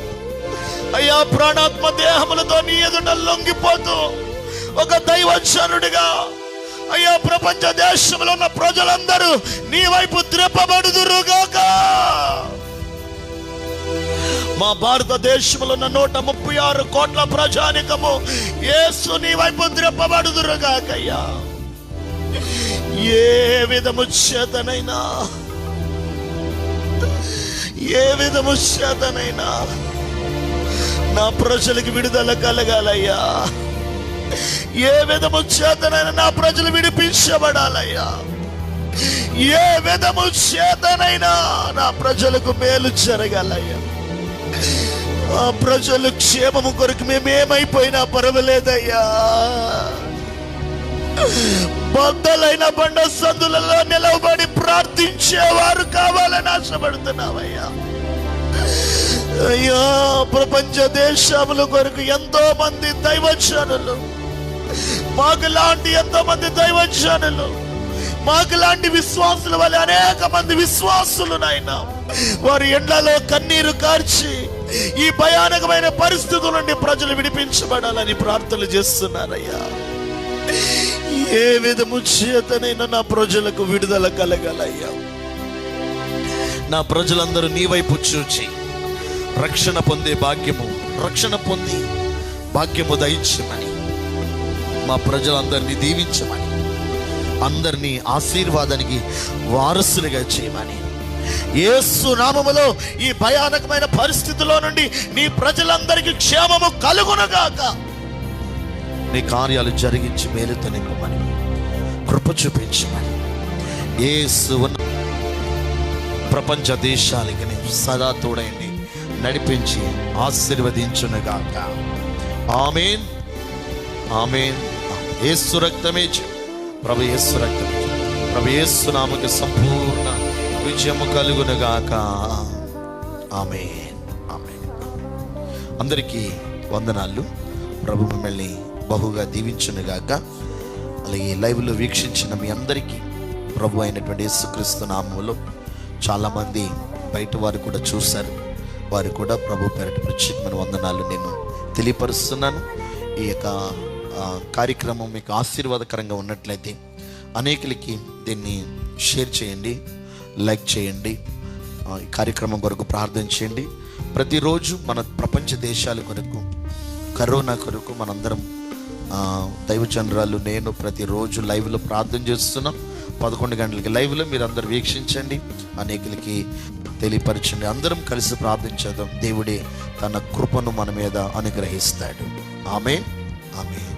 అయ్యా, ప్రాణాత్మ దేహములతో నీ ఎదుట లొంగిపోతూ ఒక దైవజనుడిగా అయ్యా, ప్రపంచ దేశంలో ఉన్న ప్రజలందరూ నీ వైపు త్రిప్పబడుదురుగాక. మా భారతదేశంలో ఉన్న 136 కోట్ల ప్రజానికము యేసు నీ వైపు త్రిప్పబడుదురుగాకయ్యా. ఏ విధము చేతనైనా, ఏ విధము చేతనైనా నా ప్రజలకు విడుదల కలగాలయ్యా. ఏ విధము చేతనైనా నా ప్రజలు విడిపించబడాలయ్యా. ఏ విధము చేతనైనా నా ప్రజలకు మేలు జరగాలయ్యా. ఆ ప్రజలు క్షేమము కొరకు మేమేమైపోయినా పర్వాలేదయ్యా. బద్దలైన బండ సందులలో నిలవబడి ప్రార్థించేవారు కావాలని ఆశపడుతున్నావయ్యా. అయ్యా, ప్రపంచ దేశముల కొరకు ఎంతో మంది దైవజనులు, మాకు లాంటి ఎంతో మంది దైవజనులు, మాకులాంటి విశ్వాసుల వల్ల అనేక మంది విశ్వాసులు నాయన వారి ఎండ్లలో కన్నీరు కార్చి ఈ భయానకమైన పరిస్థితుల నుండి ప్రజలు విడిపించబడాలని ప్రార్థనలు చేస్తున్నారయ్యా. ఏ విధము చేతనైనా నా ప్రజలకు విడుదల కలగాలయ్యా. నా ప్రజలందరూ నీ వైపు చూచి రక్షణ పొందే రక్షణ పొంది భాగ్యము దయించమని, మా ప్రజలందరినీ దీవించమని, అందరినీ ఆశీర్వాదానికి వారసులుగా చేయమని, యేసు నామములో ఈ భయానకమైన పరిస్థితిలో నుండి నీ ప్రజలందరికీ క్షేమము కలుగునుగాక. నీ కార్యాలు జరిగించి మేలుతో నింపమని, కృప చూపించమని, యేసు ప్రపంచ దేశాలకి నేను సదా తోడైంది నడిపించి ఆశీర్వదించునుగాక. ఆమేన్, ఆమేన్. యేసు రక్తమే ప్రభు, యేసు రక్తమే, ప్రభు యేసు నామకు సంపూర్ణ విజయము కలుగునుగాక. ఆమేన్, ఆమేన్. అందరికీ వందనాలు. ప్రభు మిమ్మల్ని బహుగా దీవించునుగాక. అలాగే లైవ్లో వీక్షించిన మీ అందరికీ ప్రభు అయినటువంటి యేసుక్రీస్తు నామములో చాలామంది బయట వారు కూడా చూశారు. వారు కూడా ప్రభు పేరిట ప్రత్యేకమైన వందనాలు నేను తెలియపరుస్తున్నాను. ఈ యొక్క కార్యక్రమం మీకు ఆశీర్వాదకరంగా ఉన్నట్లయితే అనేకులకి దీన్ని షేర్ చేయండి, లైక్ చేయండి, ఈ కార్యక్రమం కొరకు ప్రార్థన చేయండి. ప్రతిరోజు మన ప్రపంచ దేశాల కొరకు, కరోనా కొరకు మనందరం దైవజనరాలు నేను ప్రతిరోజు లైవ్లో ప్రార్థన చేస్తున్నాం. 11 గంటలకి లైవ్లో మీరు అందరూ వీక్షించండి, అనేకులకి తెలియపరచండి. అందరం కలిసి ప్రార్థించేద్దాం. దేవుడే తన కృపను మన మీద అనుగ్రహిస్తాడు. ఆమేన్, ఆమేన్.